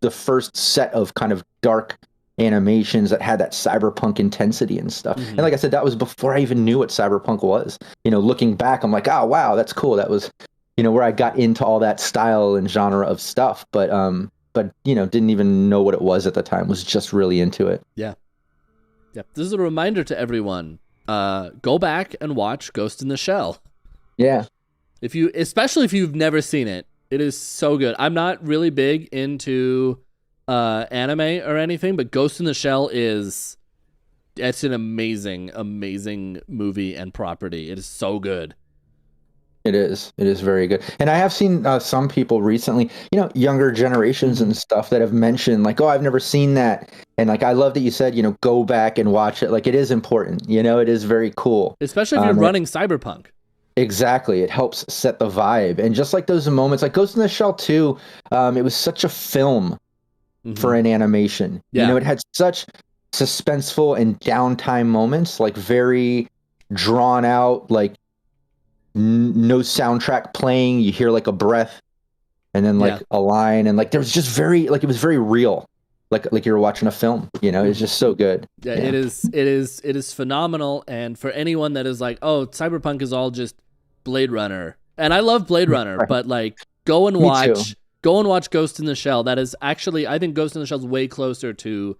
the first set of kind of dark animations that had that cyberpunk intensity and stuff. And Mm-hmm. like I said, that was before I even knew what cyberpunk was. Looking back, I'm like, oh wow, that's cool. That was, where I got into all that style and genre of stuff. But but didn't even know what it was at the time. Was just really into it. Yeah. This is a reminder to everyone. Go back and watch Ghost in the Shell. Yeah. Especially if you've never seen it, it is so good. I'm not really big into anime or anything, but Ghost in the Shell it's an amazing, amazing movie and property. It is so good. It is very good. And I have seen some people recently, younger generations and stuff that have mentioned like, oh, I've never seen that. And like, I love that you said, go back and watch it. Like, it is important, it is very cool. Especially if you're running Cyberpunk. Exactly. It helps set the vibe. And just like those moments, like Ghost in the Shell 2, it was such a film for an animation. Yeah. It had such suspenseful and downtime moments, like very drawn out, like no soundtrack playing. You hear like a breath and then like a line. And like, there was just it was very real. Like you were watching a film, it's just so good. Yeah, it is phenomenal. And for anyone that is like, oh, Cyberpunk is all just Blade Runner. And I love Blade Runner, but like go and watch Ghost in the Shell. That is actually, I think Ghost in the Shell is way closer to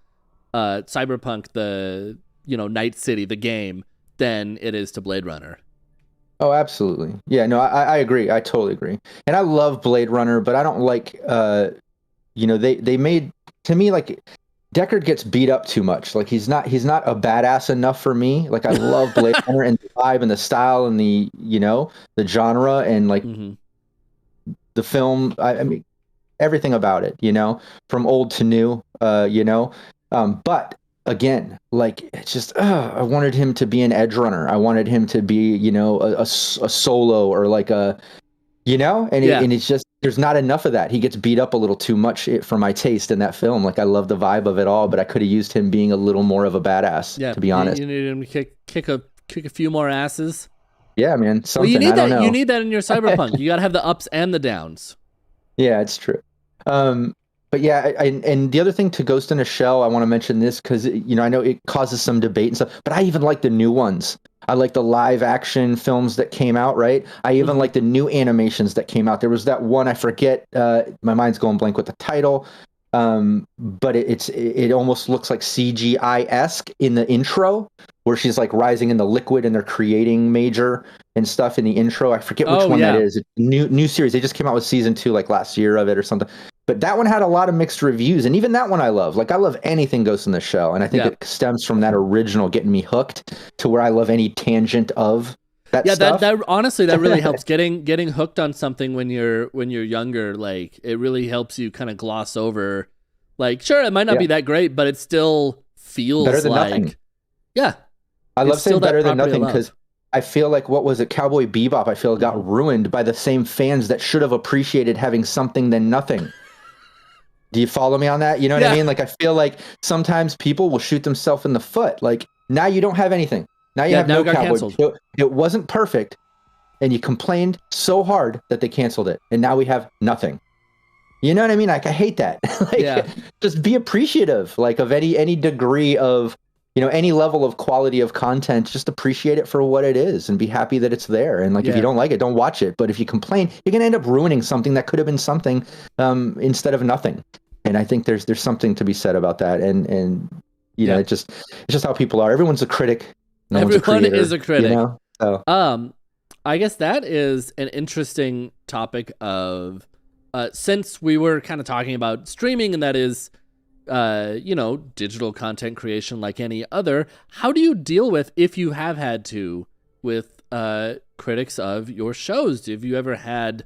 Cyberpunk, the Night City, the game, than it is to Blade Runner. Oh, absolutely. Yeah, no, I agree. I totally agree. And I love Blade Runner, but I don't like they made, to me, like, Deckard gets beat up too much. Like, he's not a badass enough for me. Like, I love Blade Runner and the vibe and the style and the genre and like the film. I mean, everything about it, from old to new, but again, like, it's just, I wanted him to be an edge runner. I wanted him to be, a solo or like a, and it's just, there's not enough of that. He gets beat up a little too much for my taste in that film. Like, I love the vibe of it all, but I could have used him being a little more of a badass, to be honest. You need him to kick a few more asses. Yeah, man. Something, well, you need I don't know. You need that in your Cyberpunk. You got to have the ups and the downs. Yeah, it's true. But yeah, and the other thing to Ghost in a Shell, I want to mention this because, I know it causes some debate and stuff, but I even like the new ones. I like the live action films that came out, right? I even like the new animations that came out. There was that one, I forget, my mind's going blank with the title, but it almost looks like CGI-esque in the intro, where she's like rising in the liquid and they're creating Major and stuff in the intro. I forget which one that is. It's new series. They just came out with season 2 like last year of it or something. But that one had a lot of mixed reviews, and even that one I love. Like, I love anything Ghost in the Shell, and I think it stems from that original getting me hooked to where I love any tangent of that stuff. That honestly, that really helps. Getting hooked on something when you're younger, like, it really helps you kind of gloss over. Like, sure, it might not be that great, but it still feels better than like nothing. Yeah, I love saying better than nothing because I feel like, what was it, Cowboy Bebop? I feel got ruined by the same fans that should have appreciated having something than nothing. Do you follow me on that? You know what I mean? Like, I feel like sometimes people will shoot themselves in the foot. Like, now you don't have anything. Now you have no Cowboy. It wasn't perfect, and you complained so hard that they canceled it, and now we have nothing. You know what I mean? Like, I hate that. Just be appreciative, like, of any degree of, any level of quality of content. Just appreciate it for what it is and be happy that it's there. And like, if you don't like it, don't watch it. But if you complain, you're going to end up ruining something that could have been something instead of nothing. And I think there's something to be said about that. And it's just how people are. Everyone's a critic. Everyone is a critic. So. I guess that is an interesting topic of, since we were kind of talking about streaming, and that is, digital content creation like any other. How do you deal with, if you have had to, with critics of your shows? Have you ever had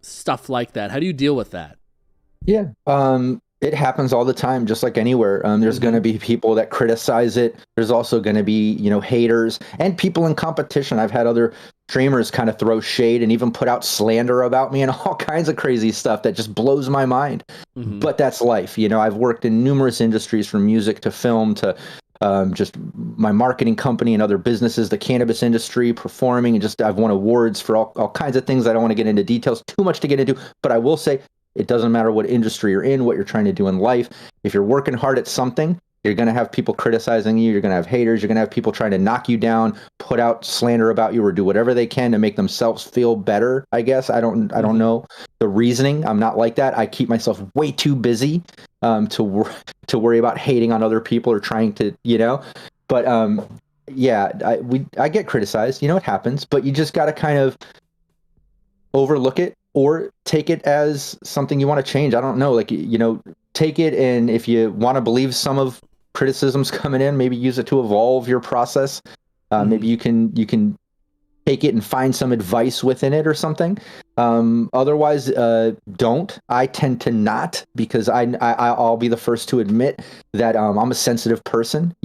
stuff like that? How do you deal with that? Yeah. It happens all the time, just like anywhere. There's going to be people that criticize it. There's also going to be, haters and people in competition. I've had other streamers kind of throw shade and even put out slander about me and all kinds of crazy stuff that just blows my mind. But that's life. I've worked in numerous industries, from music to film to just my marketing company and other businesses, the cannabis industry, performing, and just I've won awards for all kinds of things. I don't want to get into details, too much to get into, but I will say, it doesn't matter what industry you're in, what you're trying to do in life. If you're working hard at something, You're going to have people criticizing you. You're going to have haters. You're going to have people trying to knock you down, put out slander about you, or do whatever they can to make themselves feel better. I guess I don't know the reasoning. I'm not like that. I keep myself way too busy to worry about hating on other people or trying to, But yeah, I get criticized. It happens. But you just got to kind of overlook it or take it as something you want to change. I don't know, take it, and if you want to believe some of criticisms coming in, maybe use it to evolve your process. Maybe you can take it and find some advice within it or something. Otherwise, don't. I tend to not, because I'll be the first to admit that I'm a sensitive person.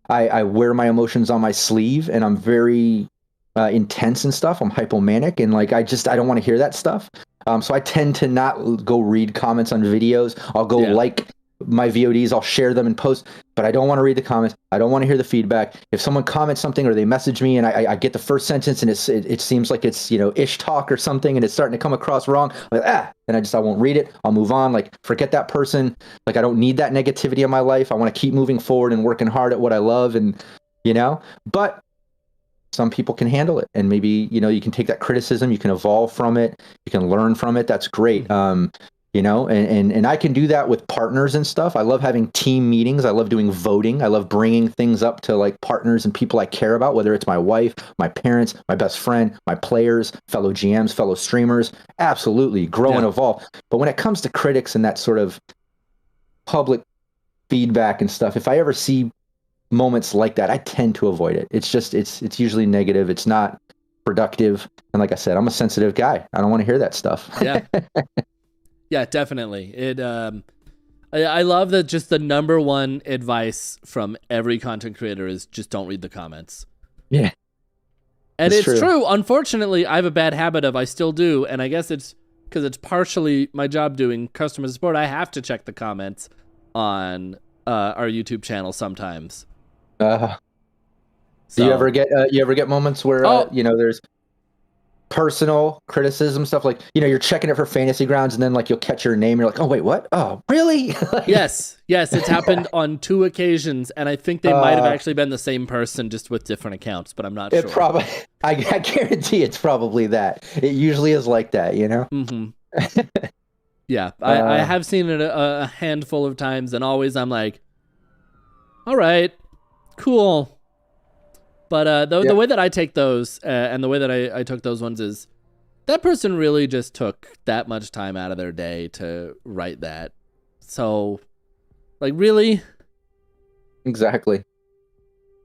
I wear my emotions on my sleeve, and I'm very intense and stuff. I'm hypomanic, and I don't want to hear that stuff. So I tend to not go read comments on videos. I'll go like my VODs, I'll share them and post, but I don't want to read the comments. I don't want to hear the feedback. If someone comments something or they message me and I get the first sentence and it seems like it's, ish talk or something, and it's starting to come across wrong, and I won't read it. I'll move on, forget that person. I don't need that negativity in my life. I want to keep moving forward and working hard at what I love, and, but some people can handle it, and maybe, you can take that criticism, you can evolve from it, you can learn from it. That's great. And I can do that with partners and stuff. I love having team meetings. I love doing voting. I love bringing things up to partners and people I care about, whether it's my wife, my parents, my best friend, my players, fellow GMs, fellow streamers. Absolutely grow and evolve. But when it comes to critics and that sort of public feedback and stuff, if I ever see moments like that, I tend to avoid it. It's just, it's usually negative. It's not productive. And like I said, I'm a sensitive guy. I don't want to hear that stuff. Yeah. Yeah, definitely. I love that just the number one advice from every content creator is just don't read the comments. Yeah. And it's true. Unfortunately, I have a bad habit of, I still do. And I guess it's because it's partially my job doing customer support. I have to check the comments on our YouTube channel sometimes. Do you ever get moments where, there's personal criticism stuff, you're checking it for fantasy grounds, and then you'll catch your name, you're like, oh wait, what? Oh, really? Yes, it's happened on 2 occasions, and I think they might have actually been the same person, just with different accounts, but I'm not sure. Probably, I guarantee it's probably that. It usually is like that, Yeah, I have seen it a handful of times, and always I'm like, all right, cool. But the way that I take those, and the way that I took those ones, is that person really just took that much time out of their day to write that. So, really? Exactly.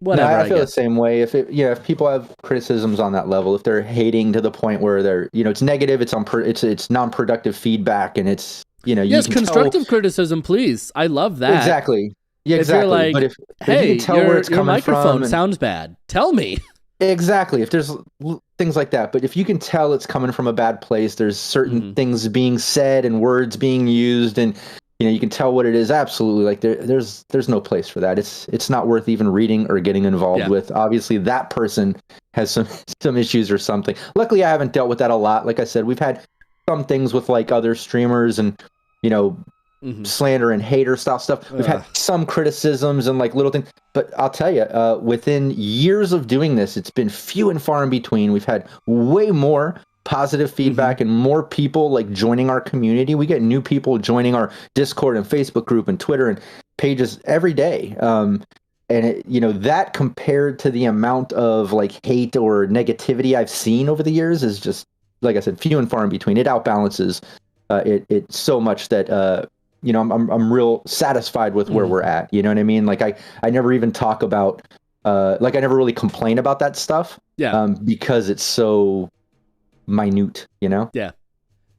Whatever. No, I feel the same way. If people have criticisms on that level, if they're hating to the point where they're, it's negative, it's non-productive feedback, and it's, yes, constructive criticism, please. I love that. Exactly. Yeah, exactly. If you're like, but if hey, you can tell where it's your coming microphone from, sounds bad, tell me. Exactly. If there's things like that, but if you can tell it's coming from a bad place, there's certain things being said and words being used, and you can tell what it is. Absolutely, there's no place for that. It's not worth even reading or getting involved with. Obviously, that person has some issues or something. Luckily, I haven't dealt with that a lot. Like I said, we've had some things with other streamers and slander and hater style stuff. We've had some criticisms and little things, but I'll tell you, within years of doing this, it's been few and far in between. We've had way more positive feedback and more people joining our community. We get new people joining our Discord and Facebook group and Twitter and pages every day. And that compared to the amount of hate or negativity I've seen over the years is just, like I said, few and far in between. It outbalances it so much that I'm real satisfied with where we're at. You know what I mean? I never even talk about I never really complain about that stuff. Yeah. Because it's so minute, Yeah.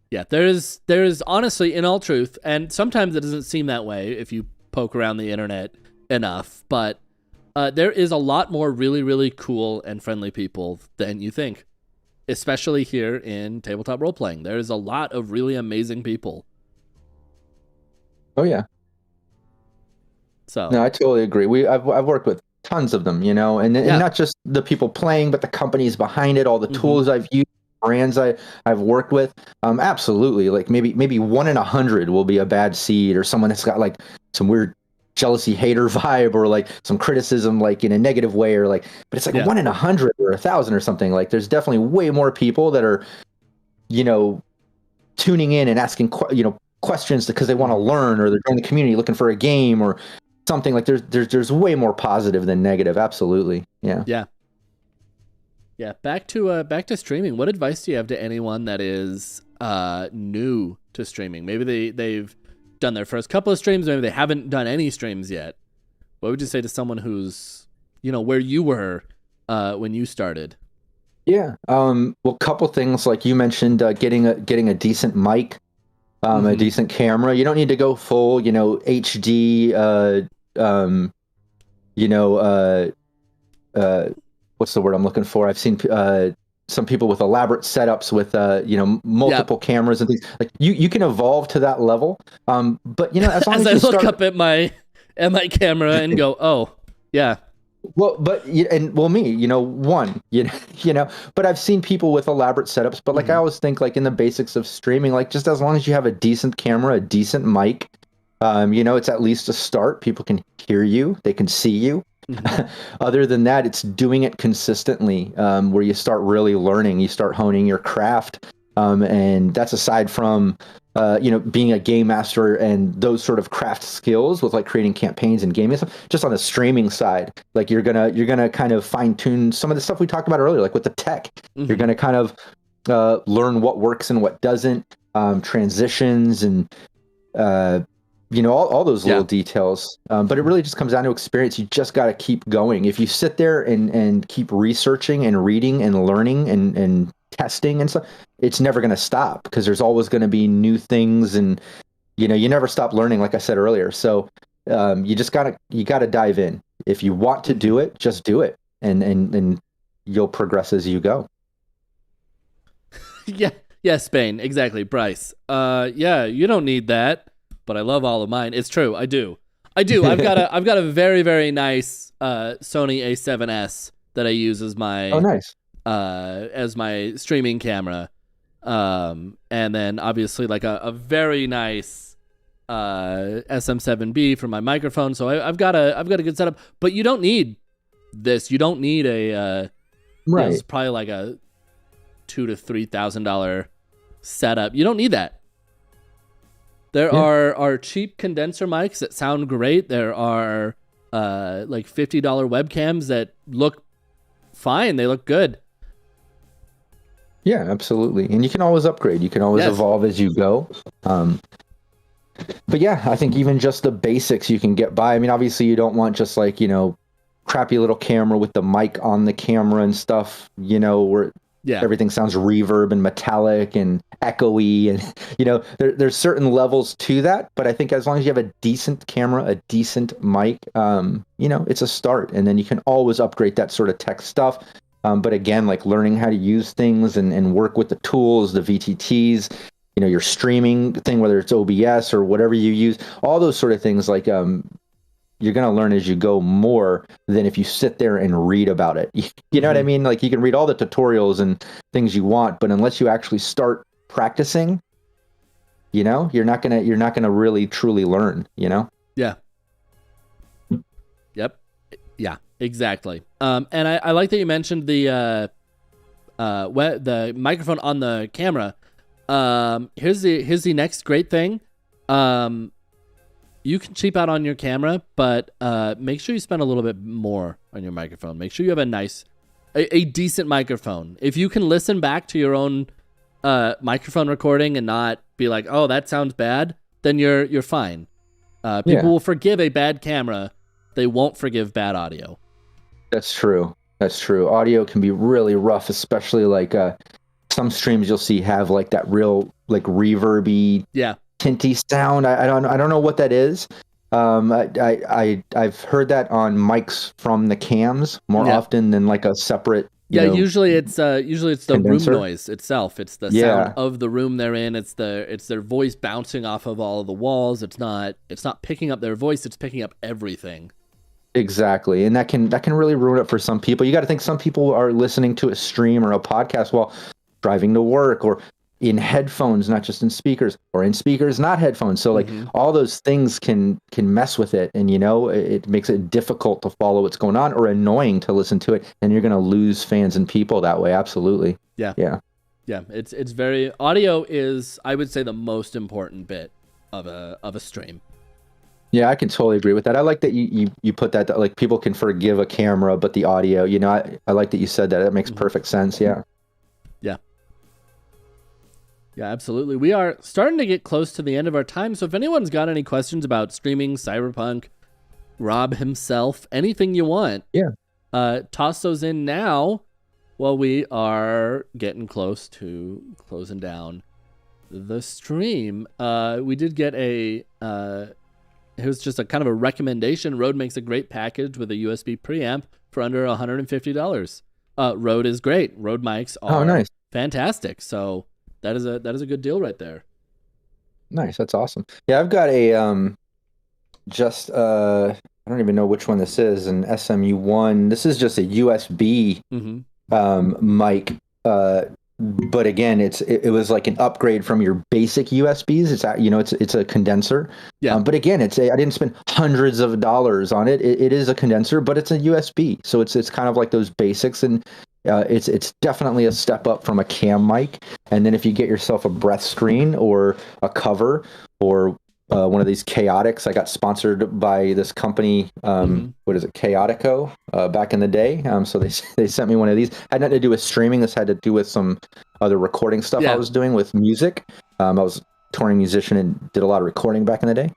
Yeah. There's honestly, in all truth, and sometimes it doesn't seem that way if you poke around the internet enough, but there is a lot more really, really cool and friendly people than you think, especially here in tabletop role playing. There is a lot of really amazing people. Oh yeah. So no, I totally agree. I've worked with tons of them, and not just the people playing, but the companies behind it, all the tools I've used, brands I've worked with. Absolutely. Maybe 1 in 100 will be a bad seed or someone that's got some weird jealousy hater vibe, or like some criticism like in a negative way, or like, but it's like 1 in 100 or 1,000 or something. Like there's definitely way more people that are, you know, tuning in and asking, you know, questions because they want to learn, or they're in the community looking for a game or something. Like there's way more positive than negative. Absolutely. Yeah. Yeah. Back to streaming. What advice do you have to anyone that is new to streaming? Maybe they've done their first couple of streams, maybe they haven't done any streams yet. What would you say to someone who's, you know, where you were when you started? Yeah. Well, a couple things, like you mentioned, getting a decent mic, a decent camera. You don't need to go full, you know, HD, you know, what's the word I'm looking for? I've seen some people with elaborate setups with you know, multiple cameras and things. Like you can evolve to that level. But you know, as long as I you look up at my camera and go, oh yeah. Well, but me, you know, you know, but I've seen people with elaborate setups. But like I always think, like in the basics of streaming, like just as long as you have a decent camera, a decent mic, you know, it's at least a start. People can hear you, they can see you. Other than that, it's doing it consistently, where you start really learning, you start honing your craft, and that's aside from you know, being a game master and those sort of craft skills with like creating campaigns and gaming stuff. Just on the streaming side, like you're gonna kind of fine tune some of the stuff we talked about earlier, like with the tech. You're gonna kind of learn what works and what doesn't, transitions and you know, all those little details. But it really just comes down to experience. You just got to keep going. If you sit there and keep researching and reading and learning and testing and stuff, it's never going to stop, because there's always going to be new things, and you know, you never stop learning, like I said earlier. So you just gotta dive in. If you want to do it, just do it, and you'll progress as you go. Yeah, Spain, exactly. Bryce, yeah, you don't need that, but I love all of mine. It's true, I do. I've got a very, very nice Sony A7S that I use as my as my streaming camera, and then obviously like a very nice SM7B for my microphone. So I've got a good setup. But you don't need this. You don't need a it's probably like a $2,000 to $3,000 setup. You don't need that. There are cheap condenser mics that sound great. There are like $50 webcams that look fine. They look good. Yeah, absolutely. And you can always upgrade. You can always evolve as you go. But yeah, I think even just the basics you can get by. I mean, obviously you don't want just like, you know, crappy little camera with the mic on the camera and stuff, you know, where everything sounds reverb and metallic and echoey, and you know, there's certain levels to that. But I think as long as you have a decent camera, a decent mic, you know, it's a start, and then you can always upgrade that sort of tech stuff. But again, like learning how to use things and work with the tools, the VTTs, you know, your streaming thing, whether it's OBS or whatever you use, all those sort of things, like you're going to learn as you go more than if you sit there and read about it. You know what I mean? Like you can read all the tutorials and things you want, but unless you actually start practicing, you know, you're not going to really truly learn, you know? Yeah. Yep. Yeah, exactly. And I like that you mentioned the microphone on the camera. Here's the next great thing. You can cheap out on your camera, but make sure you spend a little bit more on your microphone. Make sure you have a decent microphone. If you can listen back to your own microphone recording and not be like, "Oh, that sounds bad," then you're fine. People will forgive a bad camera. They won't forgive bad audio. That's true. Audio can be really rough, especially like some streams you'll see have like that real like reverby, tinty sound. I don't know what that is. I've heard that on mics from the cams more often than like a separate. You know, usually it's the condenser. Room noise itself. It's the sound of the room they're in. It's their voice bouncing off of all of the walls. It's not picking up their voice. It's picking up everything. Exactly, and that can really ruin it for some people. You got to think some people are listening to a stream or a podcast while driving to work or in headphones, not just in speakers, or in speakers, not headphones. So like all those things can mess with it, and it makes it difficult to follow what's going on, or annoying to listen to it, and you're going to lose fans and people that way. Absolutely. Yeah. Yeah. Yeah. It's very, audio is, I would say, the most important bit of a stream. Yeah, I can totally agree with that. I like that you put that like people can forgive a camera, but the audio, I like that you said that. That makes perfect sense. Yeah. Yeah. Yeah, absolutely. We are starting to get close to the end of our time. So if anyone's got any questions about streaming, Cyberpunk, Rob himself, anything you want, toss those in now while we are getting close to closing down the stream. We did get it was just a kind of a recommendation. Rode makes a great package with a USB preamp for under $150. Rode is great. Rode mics are fantastic. So that is a good deal right there. Nice. That's awesome. Yeah, I've got a I don't even know which one this is, an SMU1. This is just a USB mic. But again, it was like an upgrade from your basic USBs. It's a condenser. Yeah. But again, I didn't spend hundreds of dollars on it. It is a condenser, but it's a USB. So it's kind of like those basics, and it's definitely a step up from a cam mic. And then if you get yourself a breath screen or a cover or one of these Chaotix, I got sponsored by this company. What is it, Chaotico? Back in the day. So they sent me one of these. Had nothing to do with streaming. This had to do with some other recording stuff I was doing with music. I was a touring musician and did a lot of recording back in the day.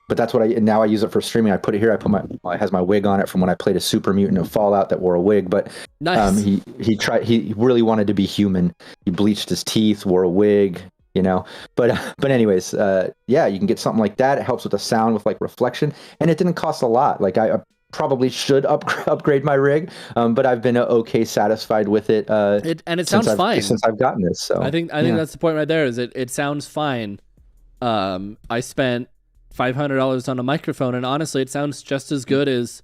But that's what now I use it for streaming. I put it here. It has my wig on it from when I played a super mutant of Fallout that wore a wig. But nice. He really wanted to be human. He bleached his teeth, wore a wig. But anyways, you can get something like that. It helps with the sound, with like reflection, and it didn't cost a lot. Like I probably should upgrade my rig, but I've been okay satisfied with it. It sounds fine since I've gotten this. So I think that's the point right there. Is it sounds fine. I spent $500 on a microphone, and honestly, it sounds just as good as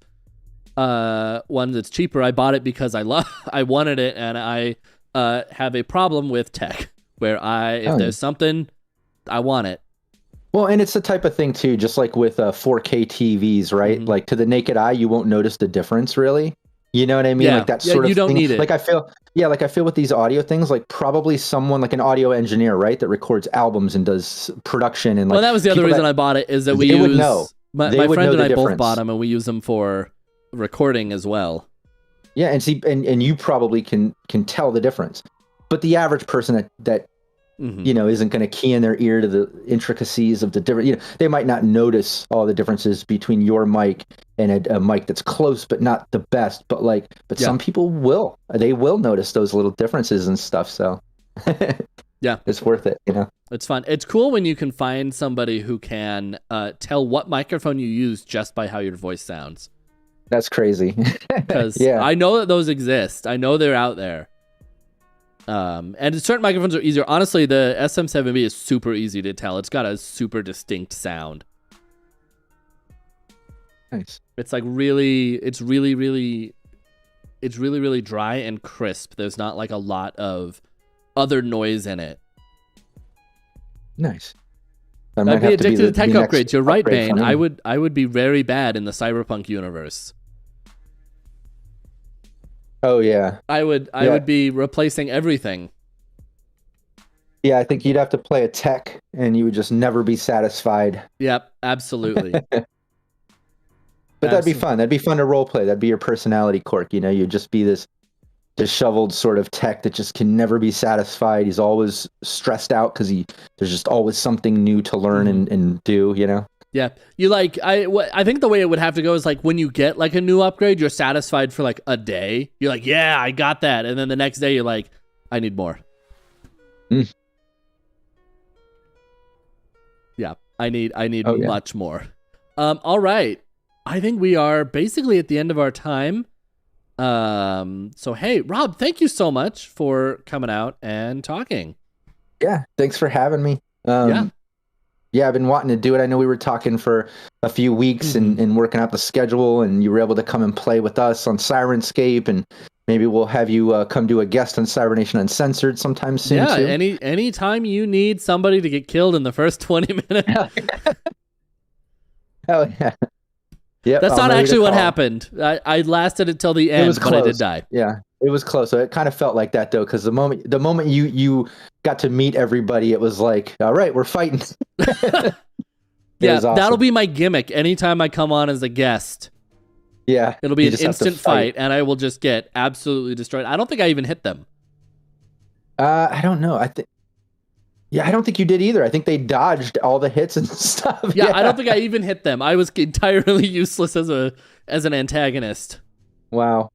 one that's cheaper. I bought it because I wanted it, and I have a problem with tech. Where if there's something, I want it. Well, and it's the type of thing too, just like with 4K TVs, right? Like to the naked eye, you won't notice the difference really. You know what I mean? Yeah. Like that sort of you don't thing. Need it. Like I feel with these audio things, like probably someone like an audio engineer, right? That records albums and does production and like. Well, that was the other reason I bought it, is that we use. My friend and I both bought them, and we use them for recording as well. Yeah, and you probably can tell the difference. But the average person that isn't going to key in their ear to the intricacies of the different, they might not notice all the differences between your mic and a mic that's close, but not the best. But some people will. They will notice those little differences and stuff. So yeah, it's worth it. It's fun. It's cool when you can find somebody who can tell what microphone you use just by how your voice sounds. That's crazy. Because I know that those exist. I know they're out there. And certain microphones are easier. Honestly, the SM7B is super easy to tell. It's got a super distinct sound. Nice. It's like it's really dry and crisp. There's not like a lot of other noise in it. Nice. I'd be addicted to tech upgrades. You're right, Bane. I would be very bad in the Cyberpunk universe. Oh yeah. I would be replacing everything. Yeah, I think you'd have to play a tech and you would just never be satisfied. Yep, absolutely. But that'd be fun. That'd be fun to role play. That'd be your personality quirk, you'd just be this disheveled sort of tech that just can never be satisfied. He's always stressed out because there's just always something new to learn and do, Yeah, I think the way it would have to go is like when you get like a new upgrade, you're satisfied for like a day. You're like, yeah, I got that, and then the next day you're like, I need more. Yeah, I need much more. All right, I think we are basically at the end of our time. So hey, Rob, thank you so much for coming out and talking. Yeah, thanks for having me. Yeah, I've been wanting to do it. I know we were talking for a few weeks and working out the schedule, and you were able to come and play with us on Sirenscape. And maybe we'll have you come do a guest on Cybernation Uncensored sometime soon too. Any time you need somebody to get killed in the first 20 minutes. Hell yeah. Yep, That's not actually what happened. I lasted until the end, but I did die. Yeah, it was close. So it kind of felt like that though, because the moment you got to meet everybody, it was like, all right, we're fighting. Yeah, awesome. That'll be my gimmick. Anytime I come on as a guest, yeah, it'll be an instant fight, and I will just get absolutely destroyed. I don't think I even hit them. I don't know. I don't think you did either. I think they dodged all the hits and stuff. Yeah, I don't think I even hit them. I was entirely useless as an antagonist. Wow.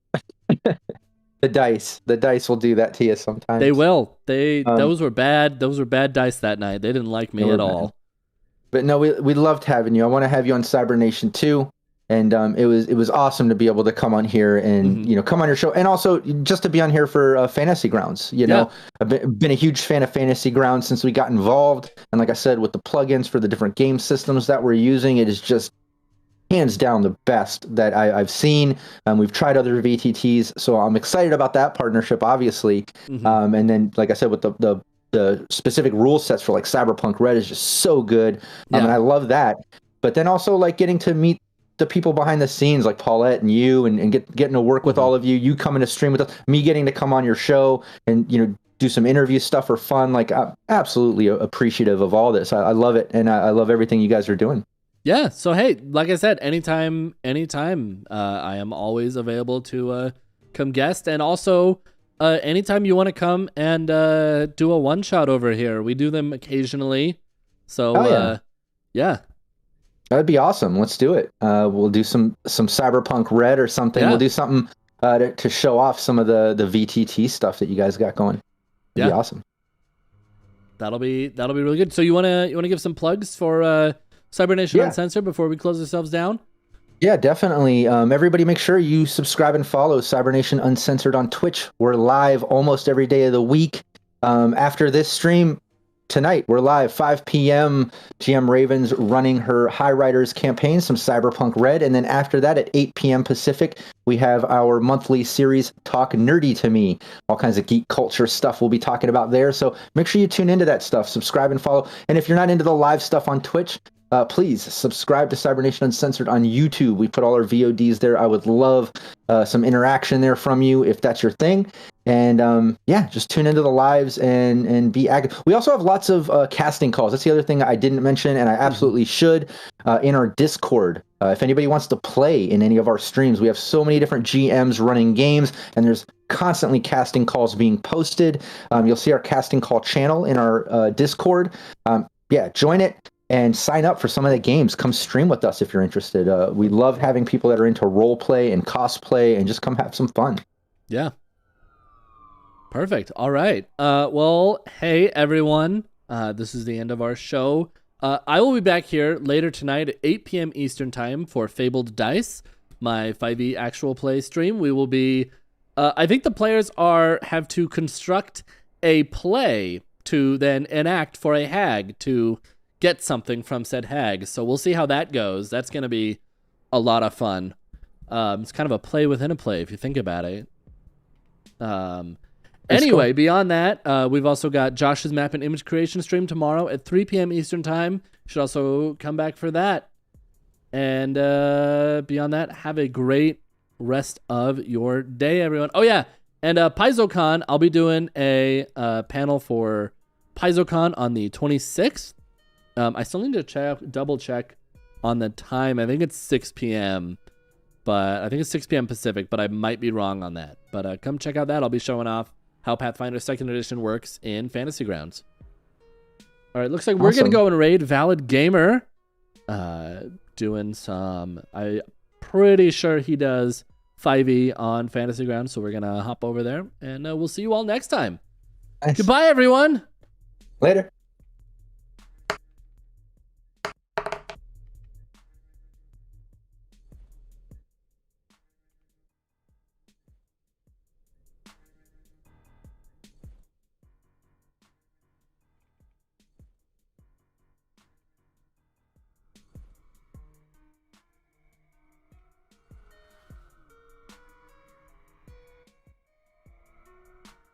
The dice will do that to you sometimes. They will. Those were bad. Those were bad dice that night. They didn't like me at all. But no, we loved having you. I want to have you on Cybernation too. And it was awesome to be able to come on here and come on your show, and also just to be on here for Fantasy Grounds. I've been a huge fan of Fantasy Grounds since we got involved, and like I said, with the plugins for the different game systems that we're using, it is just hands down the best that I've seen. We've tried other VTTs, so I'm excited about that partnership, obviously. And then, like I said, with the specific rule sets for like Cyberpunk Red is just so good, and I love that. But then also like getting to meet the people behind the scenes like Paulette and you, and getting to work with all of you coming to stream with us, me getting to come on your show and do some interview stuff for fun. Like I'm absolutely appreciative of all this. I love it, and I love everything you guys are doing. Yeah, so hey, like I said, anytime I am always available to come guest, and also anytime you want to come and do a one shot over here. We do them occasionally, so yeah. That'd be awesome. Let's do it. We'll do some Cyberpunk Red or something. Yeah. We'll do something to show off some of the VTT stuff that you guys got going. That'd be awesome. That'll be really good. So you wanna give some plugs for Cybernation Uncensored before we close ourselves down? Yeah, definitely. Everybody make sure you subscribe and follow Cybernation Uncensored on Twitch. We're live almost every day of the week. After this stream tonight, we're live 5 p.m. GM Raven's running her High Riders campaign, some Cyberpunk Red. And then after that at 8 p.m. Pacific, we have our monthly series, Talk Nerdy to Me. All kinds of geek culture stuff we'll be talking about there. So make sure you tune into that stuff, subscribe and follow. And if you're not into the live stuff on Twitch, please subscribe to Cybernation Uncensored on YouTube. We put all our VODs there. I would love some interaction there from you if that's your thing. And just tune into the lives and be active. We also have lots of casting calls. That's the other thing I didn't mention, and I absolutely should, in our Discord. If anybody wants to play in any of our streams, we have so many different GMs running games, and there's constantly casting calls being posted. You'll see our casting call channel in our Discord. Join it and sign up for some of the games. Come stream with us if you're interested. We love having people that are into role play and cosplay, and just come have some fun. Yeah. Perfect. All right. Well, hey, everyone. This is the end of our show. I will be back here later tonight at 8 p.m. Eastern Time for Fabled Dice, my 5e actual play stream. We will be... I think the players have to construct a play to then enact for a hag to get something from said hag. So we'll see how that goes. That's going to be a lot of fun. It's kind of a play within a play, if you think about it. Anyway, cool. Beyond that, we've also got Josh's map and image creation stream tomorrow at 3 p.m. Eastern Time. You should also come back for that. And beyond that, have a great rest of your day, everyone. Oh, yeah. And PaizoCon, I'll be doing a panel for PaizoCon on the 26th. I still need to double check on the time. I think it's 6 p.m. But I think it's 6 p.m. Pacific, but I might be wrong on that. But come check out that. I'll be showing off how Pathfinder 2nd Edition works in Fantasy Grounds. All right, looks like we're going to go and raid Valid Gamer. Doing some... I'm pretty sure he does 5e on Fantasy Grounds, so we're going to hop over there. And we'll see you all next time. Nice. Goodbye, everyone. Later.